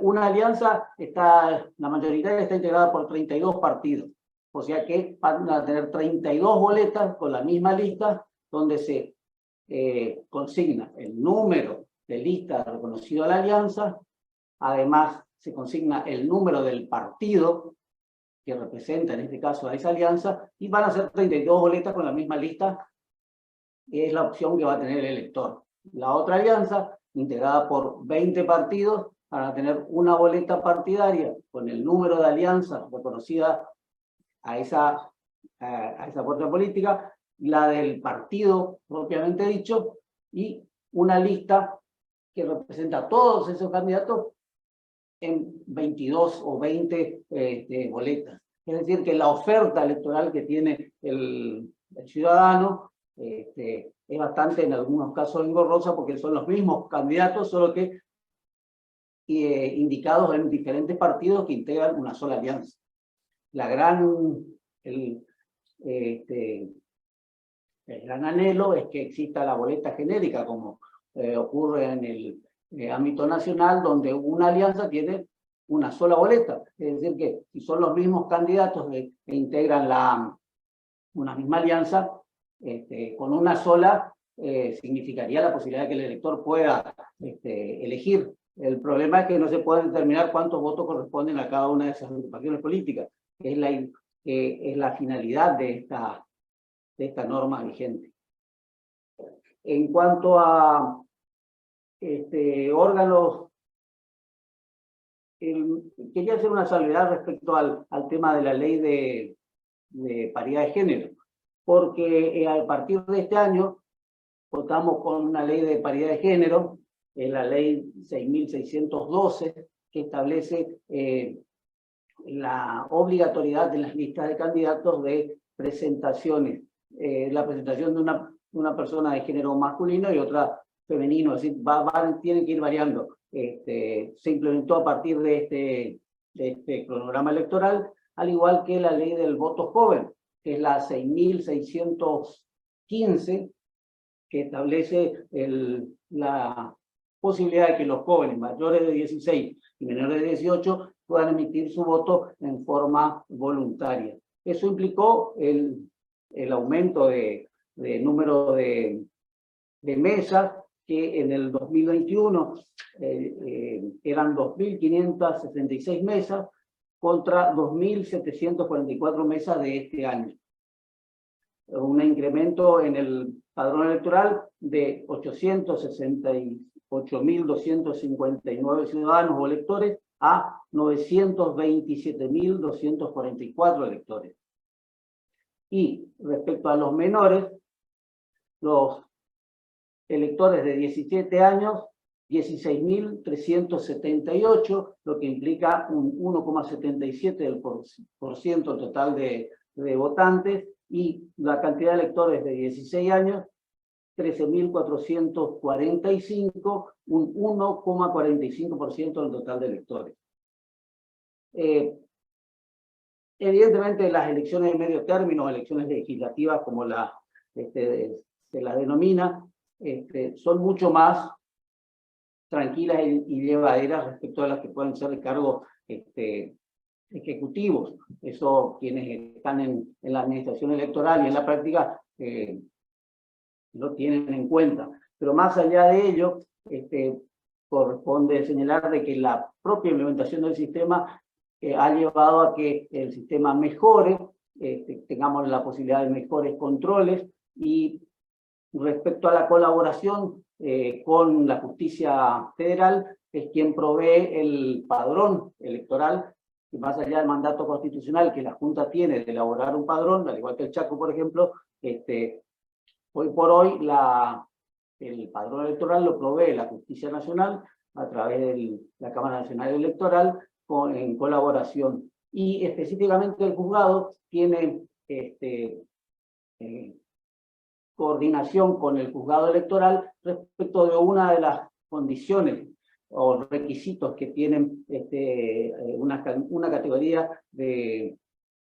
Una alianza la mayoritaria está integrada por 32 partidos, o sea que van a tener 32 boletas con la misma lista, donde se consigna el número de lista reconocido a la alianza, además se consigna el número del partido que representa en este caso a esa alianza, y van a ser 32 boletas con la misma lista, que es la opción que va a tener el elector. La otra alianza, integrada por 20 partidos, van a tener una boleta partidaria con el número de alianza reconocida a esa fuerza política, la del partido propiamente dicho, y una lista que representa a todos esos candidatos en 22 o 20 boletas. Es decir, que la oferta electoral que tiene el ciudadano es bastante, en algunos casos, engorrosa, porque son los mismos candidatos, solo que indicados en diferentes partidos que integran una sola alianza. El gran anhelo es que exista la boleta genérica, como ocurre en el ámbito nacional, donde una alianza tiene una sola boleta. Es decir, que si son los mismos candidatos que integran una misma alianza, con una sola, significaría la posibilidad de que el elector pueda elegir. El problema es que no se puede determinar cuántos votos corresponden a cada una de esas agrupaciones políticas, que es la finalidad de esta norma vigente. En cuanto a órganos, quería hacer una salvedad respecto al tema de la ley de paridad de género, porque a partir de este año contamos con una ley de paridad de género, la ley 6.612, que establece la obligatoriedad de las listas de candidatos de presentaciones, la presentación de una persona de género masculino y otra femenino, es decir, tienen que ir variando. Se implementó a partir de este cronograma electoral, al igual que la ley del voto joven, que es la 6.615, que establece la posibilidad de que los jóvenes mayores de 16 y menores de 18 puedan emitir su voto en forma voluntaria. Eso implicó el aumento de número de mesas, que en el 2021 eran 2.566 mesas contra 2.744 mesas de este año. Un incremento en el padrón electoral de 868.259 ciudadanos o electores a 927.244 electores. Y respecto a los menores, los electores de 17 años, 16.378, lo que implica un 1,77% total de votantes, y la cantidad de electores de 16 años, 13.445, un 1,45% del total de electores. Evidentemente las elecciones de medio término, elecciones legislativas como se la denomina, son mucho más tranquilas y llevaderas respecto a las que pueden ser de cargos ejecutivos. Eso quienes están en la administración electoral y en la práctica lo tienen en cuenta. Pero más allá de ello, corresponde señalar de que la propia implementación del sistema ha llevado a que el sistema mejore, tengamos la posibilidad de mejores controles, y respecto a la colaboración con la justicia federal, es quien provee el padrón electoral, y más allá del mandato constitucional que la Junta tiene de elaborar un padrón, al igual que el Chaco, por ejemplo, hoy por hoy el padrón electoral lo provee la Justicia Nacional a través de la Cámara Nacional Electoral en colaboración. Y específicamente el juzgado tiene coordinación con el juzgado electoral respecto de una de las condiciones o requisitos que tienen una categoría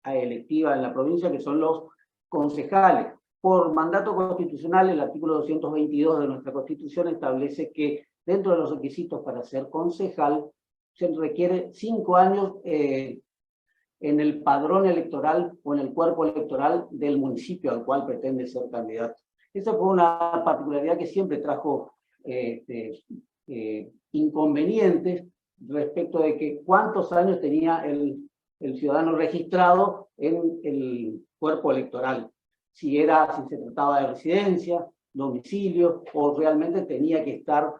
electiva en la provincia, que son los concejales. Por mandato constitucional, el artículo 222 de nuestra Constitución establece que dentro de los requisitos para ser concejal se requiere 5 años en el padrón electoral o en el cuerpo electoral del municipio al cual pretende ser candidato. Esa fue una particularidad que siempre trajo inconvenientes respecto de que cuántos años tenía el ciudadano registrado en el cuerpo electoral. Si se trataba de residencia, domicilio, o realmente tenía que estar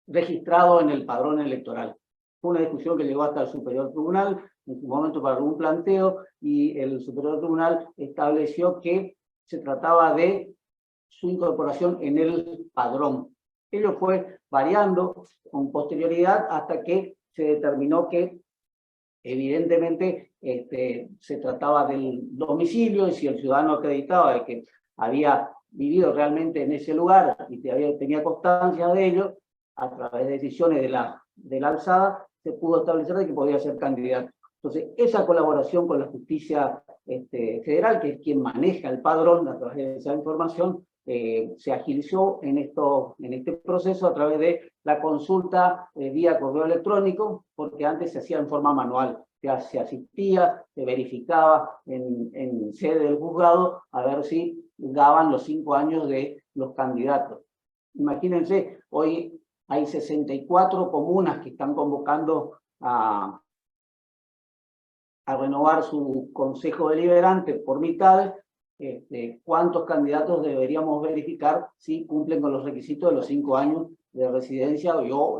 registrado en el padrón electoral. Fue una discusión que llegó hasta el Superior Tribunal, en su momento para algún planteo, y el Superior Tribunal estableció que se trataba de su incorporación en el padrón. Ello fue variando con posterioridad hasta que se determinó que evidentemente se trataba del domicilio, y si el ciudadano acreditaba de que había vivido realmente en ese lugar y tenía constancia de ello, a través de decisiones de la alzada, se pudo establecer de que podía ser candidato. Entonces, esa colaboración con la justicia federal, que es quien maneja el padrón a través de esa información, se agilizó en este proceso a través de la consulta vía correo electrónico, porque antes se hacía en forma manual. se asistía, se verificaba en sede del juzgado a ver si daban los 5 años de los candidatos. Imagínense, hoy hay 64 comunas que están convocando a renovar su consejo deliberante por mitad. ¿Cuántos candidatos deberíamos verificar si cumplen con los requisitos de los 5 años de residencia o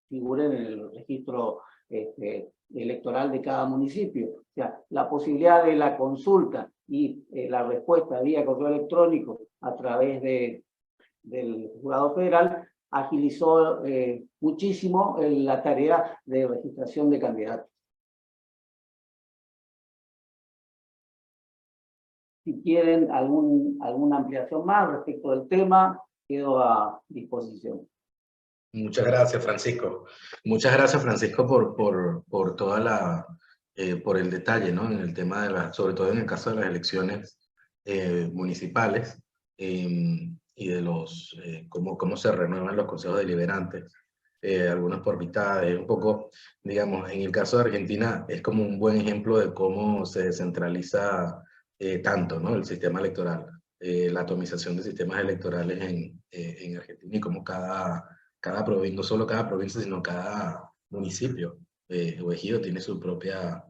figuren en el registro electoral de cada municipio? O sea, la posibilidad de la consulta y la respuesta vía correo electrónico a través del juzgado federal agilizó muchísimo la tarea de registración de candidatos. Si quieren alguna ampliación más respecto del tema, quedo a disposición. Muchas gracias, Francisco. Muchas gracias, Francisco, por toda por el detalle, ¿no? En el tema de sobre todo en el caso de las elecciones municipales y de cómo se renuevan los consejos deliberantes, algunos por mitades, un poco, digamos, en el caso de Argentina es como un buen ejemplo de cómo se descentraliza tanto, ¿no? El sistema electoral, la atomización de sistemas electorales en Argentina y cómo cada provincia, no solo cada provincia, sino cada municipio o ejido tiene su propia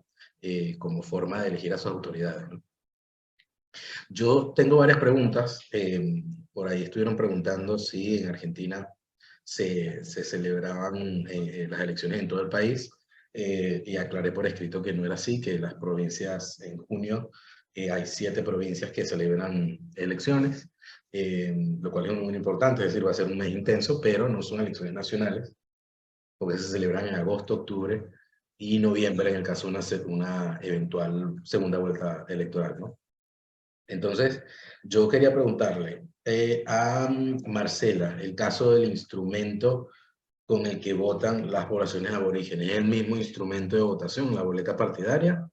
como forma de elegir a sus autoridades, ¿no? Yo tengo varias preguntas. Por ahí estuvieron preguntando si en Argentina se celebraban las elecciones en todo el país y aclaré por escrito que no era así, que las provincias en junio hay 7 provincias que celebran elecciones, lo cual es muy importante, es decir, va a ser un mes intenso, pero no son elecciones nacionales, porque se celebran en agosto, octubre y noviembre en el caso de una eventual segunda vuelta electoral, ¿no? Entonces, yo quería preguntarle a Marcela, el caso del instrumento con el que votan las poblaciones aborígenes, ¿es el mismo instrumento de votación, la boleta partidaria?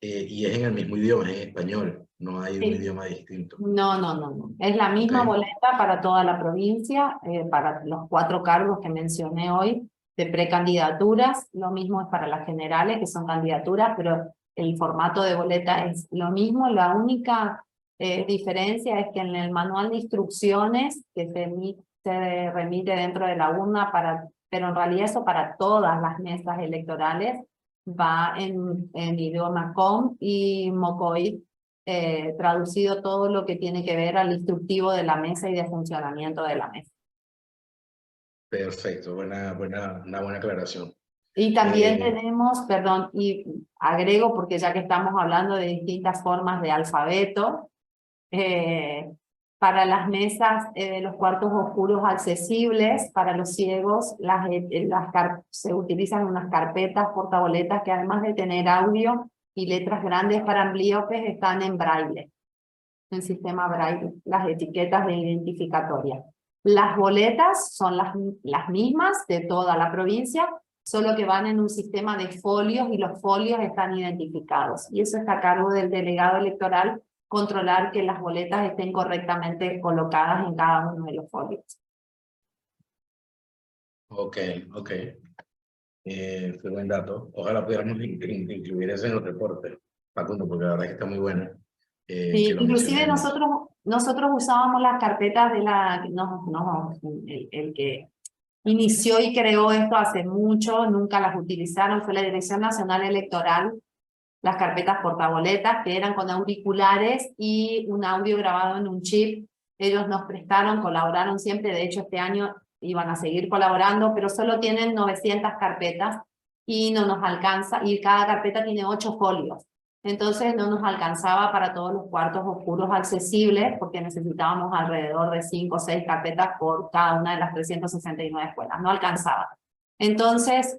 Y es en el mismo idioma, es en español, no hay un idioma distinto. No. Es la misma boleta para toda la provincia, para los 4 cargos que mencioné hoy de precandidaturas. Lo mismo es para las generales, que son candidaturas, pero el formato de boleta es lo mismo. La única diferencia es que en el manual de instrucciones que se remite dentro de la urna, pero en realidad eso para todas las mesas electorales, va en idioma com y mocoit, traducido todo lo que tiene que ver al instructivo de la mesa y de funcionamiento de la mesa. Perfecto, una buena aclaración. Y también tenemos, perdón, y agrego porque ya que estamos hablando de distintas formas de alfabeto, para las mesas de los cuartos oscuros accesibles, para los ciegos, se utilizan unas carpetas portaboletas que además de tener audio y letras grandes para ambliopes están en braille, en sistema braille, las etiquetas de identificatoria. Las boletas son las mismas de toda la provincia, solo que van en un sistema de folios y los folios están identificados. Y eso está a cargo del delegado electoral, controlar que las boletas estén correctamente colocadas en cada uno de los folios. Ok. Qué buen dato. Ojalá pudiéramos incluir eso en los reportes, Facundo, porque la verdad es que está muy bueno. Sí, inclusive nosotros usábamos las carpetas de el que inició y creó esto hace mucho, nunca las utilizaron, fue la Dirección Nacional Electoral, las carpetas portaboletas que eran con auriculares y un audio grabado en un chip. Ellos nos prestaron, colaboraron siempre, de hecho este año iban a seguir colaborando, pero solo tienen 900 carpetas y no nos alcanza, y cada carpeta tiene 8 folios. Entonces no nos alcanzaba para todos los cuartos oscuros accesibles, porque necesitábamos alrededor de 5 o 6 carpetas por cada una de las 369 escuelas, no alcanzaba. Entonces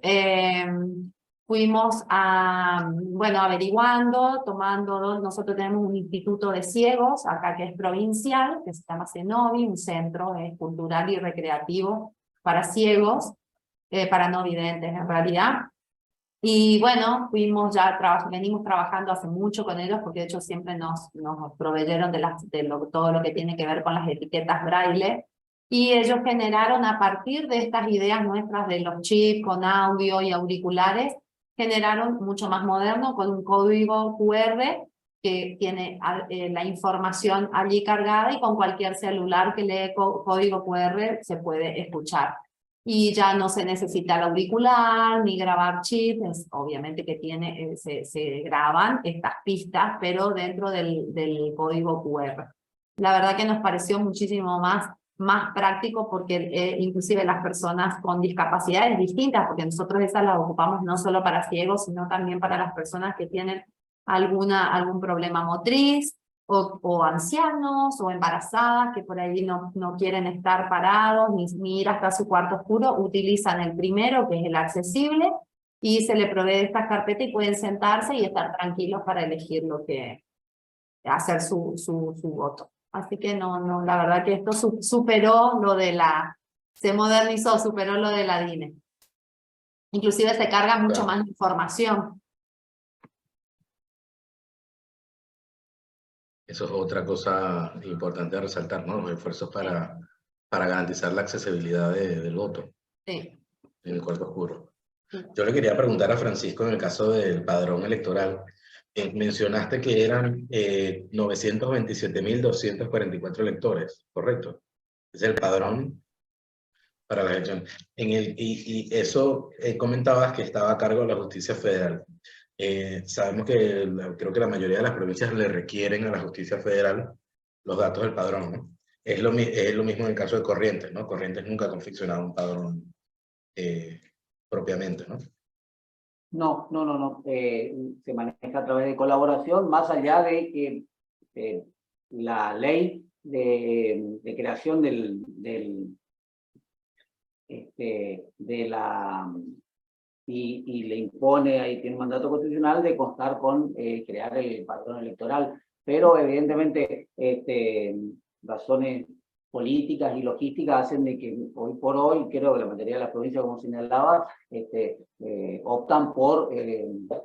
fuimos averiguando, nosotros tenemos un instituto de ciegos, acá que es provincial, que se llama CENOVI, un centro cultural y recreativo para ciegos, para no videntes en realidad. Y bueno, venimos trabajando hace mucho con ellos, porque de hecho siempre nos proveyeron todo lo que tiene que ver con las etiquetas braille, y ellos generaron a partir de estas ideas nuestras de los chips con audio y auriculares, generaron mucho más moderno con un código QR que tiene la información allí cargada y con cualquier celular que lee código QR se puede escuchar. Y ya no se necesita el auricular ni grabar chips, obviamente que tiene, se graban estas pistas, pero dentro del código QR. La verdad que nos pareció muchísimo más práctico porque inclusive las personas con discapacidades distintas, porque nosotros esas las ocupamos no solo para ciegos, sino también para las personas que tienen algún problema motriz, o ancianos, o embarazadas, que por ahí no quieren estar parados, ni ir hasta su cuarto oscuro, utilizan el primero, que es el accesible, y se le provee de estas carpetas y pueden sentarse y estar tranquilos para elegir hacer su voto. Así que no, la verdad que esto superó lo de se modernizó, superó lo de la DINE. Inclusive se carga mucho más información. Eso es otra cosa importante de resaltar, ¿no? Los esfuerzos para garantizar la accesibilidad del voto en el cuarto oscuro. Yo le quería preguntar a Francisco en el caso del padrón electoral. Mencionaste que eran 927.244 electores, ¿correcto? Es el padrón para la elección. Y eso comentabas que estaba a cargo de la justicia federal. Sabemos que creo que la mayoría de las provincias le requieren a la justicia federal los datos del padrón, ¿no? Es lo mismo en el caso de Corrientes, ¿no? Corrientes nunca ha confeccionado un padrón propiamente, ¿no? No. Se maneja a través de colaboración, más allá de que la ley de creación y le impone, ahí tiene un mandato constitucional de constar con crear el padrón electoral, pero evidentemente razones políticas y logísticas hacen de que hoy por hoy, creo que la mayoría de las provincias, como señalaba, optan por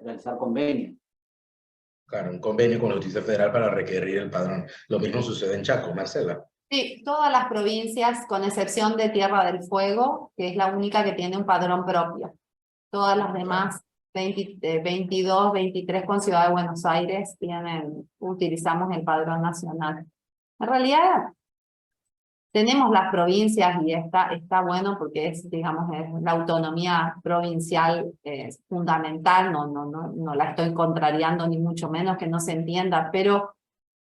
realizar convenios. Claro, un convenio con la justicia federal para requerir el padrón. Lo mismo sucede en Chaco, Marcela. Sí, todas las provincias, con excepción de Tierra del Fuego, que es la única que tiene un padrón propio. Todas las demás, 22, 23 con Ciudad de Buenos Aires, utilizamos el padrón nacional. En realidad, tenemos las provincias y está bueno porque digamos, la autonomía provincial es fundamental, no la estoy contrariando ni mucho menos que no se entienda, pero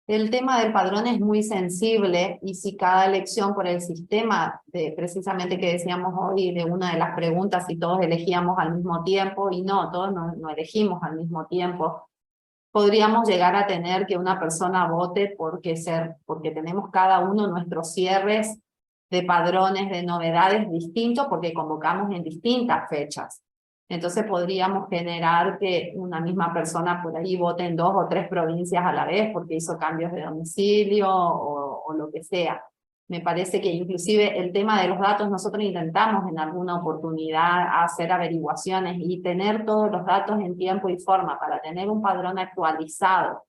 el tema del padrón es muy sensible y si cada elección por el sistema, precisamente que decíamos hoy, de una de las preguntas, si todos elegíamos al mismo tiempo, y no, todos no elegimos al mismo tiempo, podríamos llegar a tener que una persona vote porque tenemos cada uno nuestros cierres de padrones, de novedades distintos, porque convocamos en distintas fechas. Entonces podríamos generar que una misma persona por ahí vote en 2 o 3 provincias a la vez porque hizo cambios de domicilio o lo que sea. Me parece que inclusive el tema de los datos, nosotros intentamos en alguna oportunidad hacer averiguaciones y tener todos los datos en tiempo y forma para tener un padrón actualizado.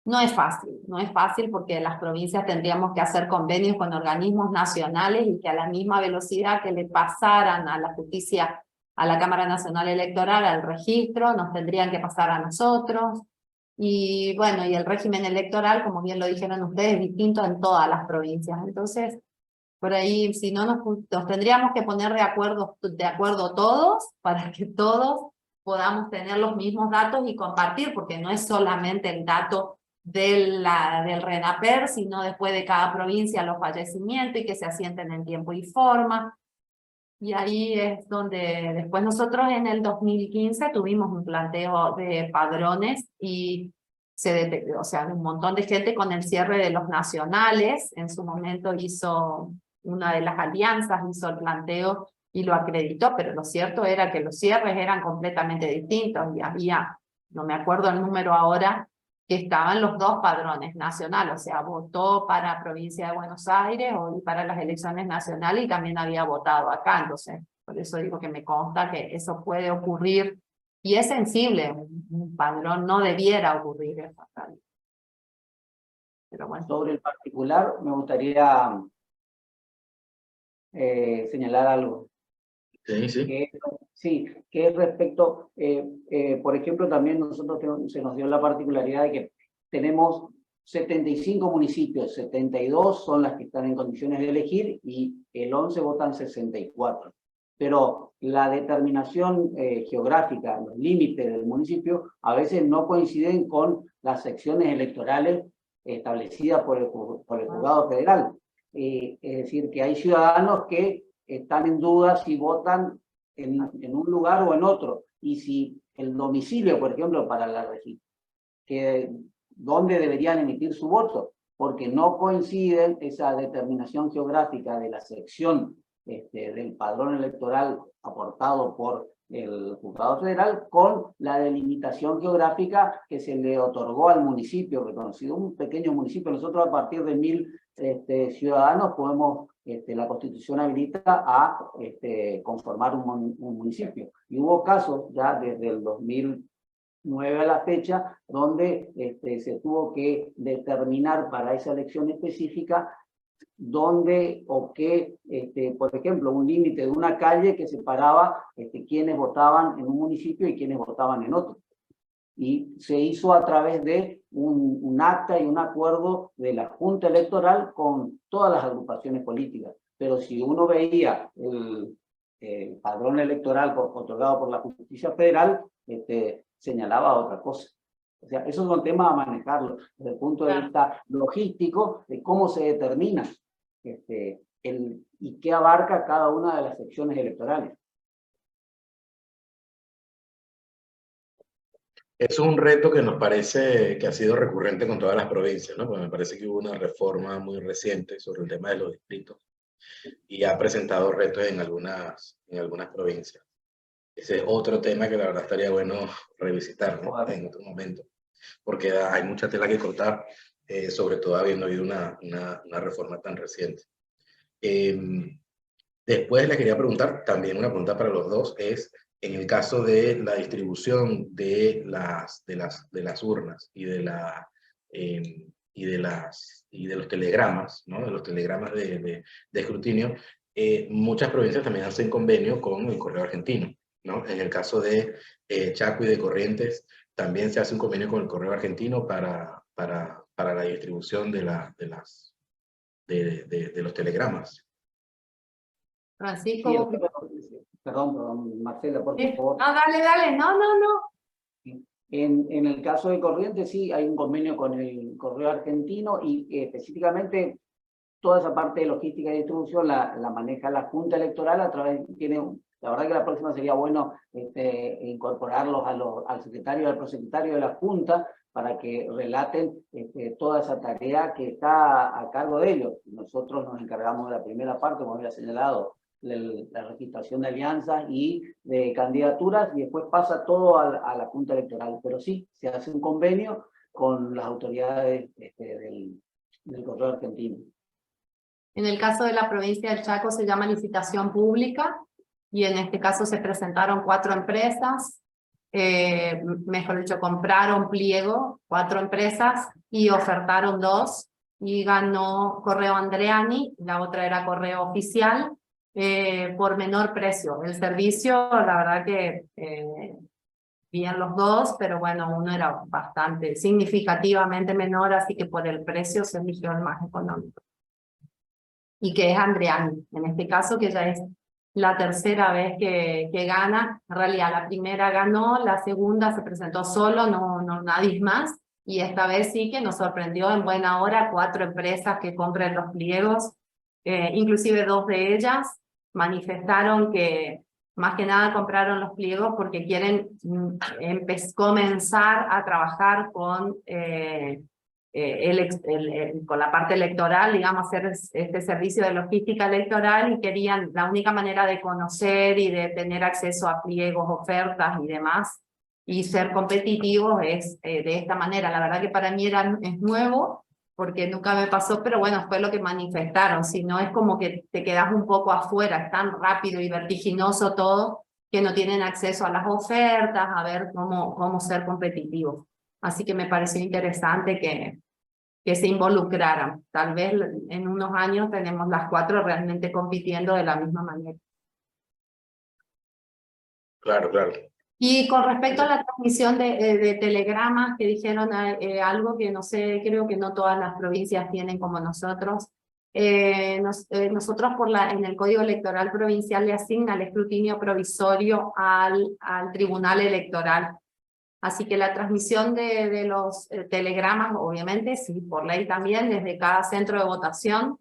No es fácil porque las provincias tendríamos que hacer convenios con organismos nacionales y que a la misma velocidad que le pasaran a la justicia, a la Cámara Nacional Electoral, al registro, nos tendrían que pasar a nosotros. Y bueno, y el régimen electoral, como bien lo dijeron ustedes, es distinto en todas las provincias. Entonces, por ahí, si no nos tendríamos que poner de acuerdo todos para que todos podamos tener los mismos datos y compartir, porque no es solamente el dato del RENAPER, sino después de cada provincia los fallecimientos y que se asienten en tiempo y forma. Y ahí es donde después nosotros en el 2015 tuvimos un planteo de padrones y o sea, un montón de gente con el cierre de los nacionales. En su momento hizo una de las alianzas, hizo el planteo y lo acreditó, pero lo cierto era que los cierres eran completamente distintos y había, no me acuerdo el número ahora, que estaban los 2 padrones nacionales, o sea, votó para provincia de Buenos Aires o para las elecciones nacionales y también había votado acá, entonces, por eso digo que me consta que eso puede ocurrir y es sensible, un padrón no debiera ocurrir eso. Pero bueno. Sobre el particular, me gustaría señalar algo. Sí, sí. Sí, que es respecto, por ejemplo, también nosotros se nos dio la particularidad de que tenemos 75 municipios, 72 son las que están en condiciones de elegir y el 11 votan 64. Pero la determinación geográfica, los límites del municipio, a veces no coinciden con las secciones electorales establecidas por el juzgado federal. Es decir, que hay ciudadanos que están en duda si votan en un lugar o en otro. Y si el domicilio, por ejemplo, para la que dónde deberían emitir su voto, porque no coinciden esa determinación geográfica de la sección del padrón electoral aportado por el juzgado federal con la delimitación geográfica que se le otorgó al municipio reconocido. Un pequeño municipio, nosotros a partir de 1000 ciudadanos podemos, la Constitución habilita a conformar un municipio. Y hubo casos ya desde el 2009 a la fecha, donde se tuvo que determinar para esa elección específica dónde o qué, por ejemplo, un límite de una calle que separaba quienes votaban en un municipio y quienes votaban en otro. Y se hizo a través de un acta y un acuerdo de la Junta Electoral con todas las agrupaciones políticas. Pero si uno veía el padrón electoral otorgado por la Justicia Federal, señalaba otra cosa. O sea, esos son temas a manejarlo desde el punto de vista logístico, de cómo se determina y qué abarca cada una de las secciones electorales. Es un reto que nos parece que ha sido recurrente con todas las provincias, ¿no? Porque me parece que hubo una reforma muy reciente sobre el tema de los distritos y ha presentado retos en algunas provincias. Ese es otro tema que la verdad estaría bueno revisitar, ¿no? En otro momento, porque hay mucha tela que cortar, sobre todo habiendo habido una reforma tan reciente. Después le quería preguntar, también una pregunta para los dos, es en el caso de la distribución de las urnas y de los telegramas, ¿no? De los telegramas de escrutinio, muchas provincias también hacen convenio con el Correo Argentino, ¿no? En el caso de Chaco y de Corrientes, también se hace un convenio con el Correo Argentino para la distribución de los telegramas. Francisco. Sí, perdón, Marcela, por favor. No, dale, no. En el caso de Corrientes, sí, hay un convenio con el Correo Argentino y específicamente toda esa parte de logística y distribución la maneja la Junta Electoral a través, la verdad que la próxima sería bueno incorporarlos al secretario y al prosecretario de la Junta para que relaten toda esa tarea que está a cargo de ellos. Nosotros nos encargamos de la primera parte, como había señalado, la registración de alianzas y de candidaturas, y después pasa todo a la Junta Electoral. Pero sí, se hace un convenio con las autoridades del Correo Argentino. En el caso de la provincia del Chaco se llama licitación pública, y en este caso se presentaron 4 empresas, mejor dicho, compraron pliego 4 empresas y ofertaron 2, y ganó Correo Andreani, la otra era Correo Oficial, por menor precio. El servicio, la verdad que bien los dos, pero bueno, uno era bastante, significativamente menor, así que por el precio se eligió el más económico. Y que es Andreani, en este caso, que ya es la tercera vez que gana. En realidad la primera ganó, la segunda se presentó solo, no nadie más, y esta vez sí que nos sorprendió en buena hora 4 empresas que compren los pliegos, inclusive 2 de ellas manifestaron que más que nada compraron los pliegos porque quieren comenzar a trabajar con con la parte electoral, digamos, hacer este servicio de logística electoral, y querían, la única manera de conocer y de tener acceso a pliegos, ofertas y demás, y ser competitivos es de esta manera. La verdad que para mí es nuevo, porque nunca me pasó, pero bueno, fue lo que manifestaron. Si no, es como que te quedas un poco afuera, es tan rápido y vertiginoso todo, que no tienen acceso a las ofertas, a ver cómo ser competitivos. Así que me pareció interesante que se involucraran. Tal vez en unos años tenemos las 4 realmente compitiendo de la misma manera. Claro, claro. Y con respecto a la transmisión de telegramas, que dijeron algo que no sé, creo que no todas las provincias tienen como nosotros. Nosotros en el Código Electoral Provincial le asigna el escrutinio provisorio al Tribunal Electoral. Así que la transmisión de los telegramas, obviamente, sí, por ley también, desde cada centro de votación,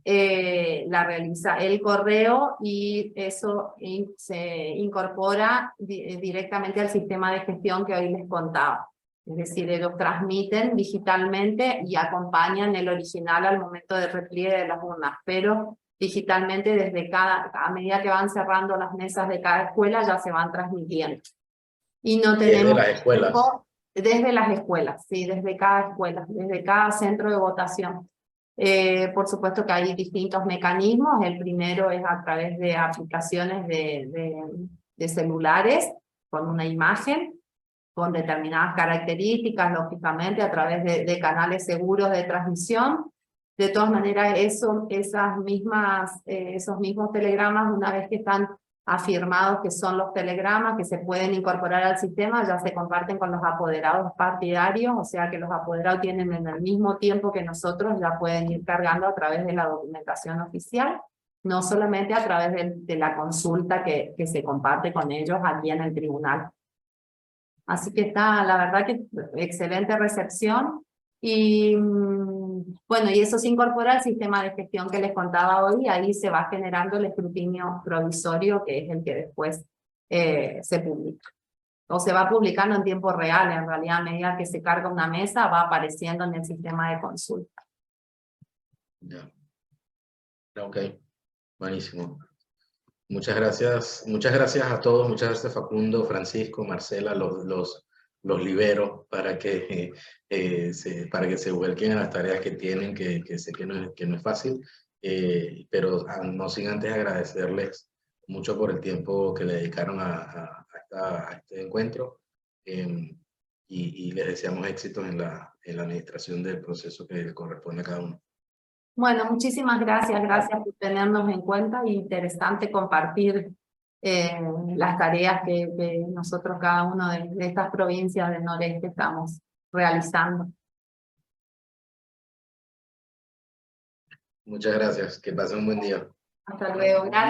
la realiza el correo y eso se incorpora directamente al sistema de gestión que hoy les contaba. Es decir, ellos transmiten digitalmente y acompañan el original al momento de repliegue de las urnas, pero digitalmente a medida que van cerrando las mesas de cada escuela ya se van transmitiendo. Y no tenemos Desde las escuelas. Desde las escuelas, sí, desde cada escuela, desde cada centro de votación. Por supuesto que hay distintos mecanismos. El primero es a través de aplicaciones de celulares con una imagen, con determinadas características, lógicamente, a través de canales seguros de transmisión. De todas maneras, esos mismos telegramas, una vez que están afirmados que son los telegramas que se pueden incorporar al sistema, ya se comparten con los apoderados partidarios, o sea que los apoderados tienen en el mismo tiempo que nosotros, ya pueden ir cargando a través de la documentación oficial, no solamente a través de la consulta que se comparte con ellos aquí en el tribunal. Así que está, la verdad que excelente recepción. Y bueno, y eso se incorpora al sistema de gestión que les contaba hoy, ahí se va generando el escrutinio provisorio, que es el que después se publica. O se va publicando en tiempo real, en realidad a medida que se carga una mesa va apareciendo en el sistema de consulta. Ya. Ok, buenísimo. Muchas gracias a todos, muchas gracias Facundo, Francisco, Marcela, los libero para que se vuelquen a las tareas que tienen, que sé que no es fácil, pero no sin antes agradecerles mucho por el tiempo que le dedicaron a este encuentro, y les deseamos éxitos en la administración del proceso que corresponde a cada uno. Bueno, muchísimas gracias por tenernos en cuenta. Interesante compartir las tareas que nosotros, cada uno de estas provincias del noreste, estamos realizando. Muchas gracias, que pasen un buen día. Hasta luego. Gracias.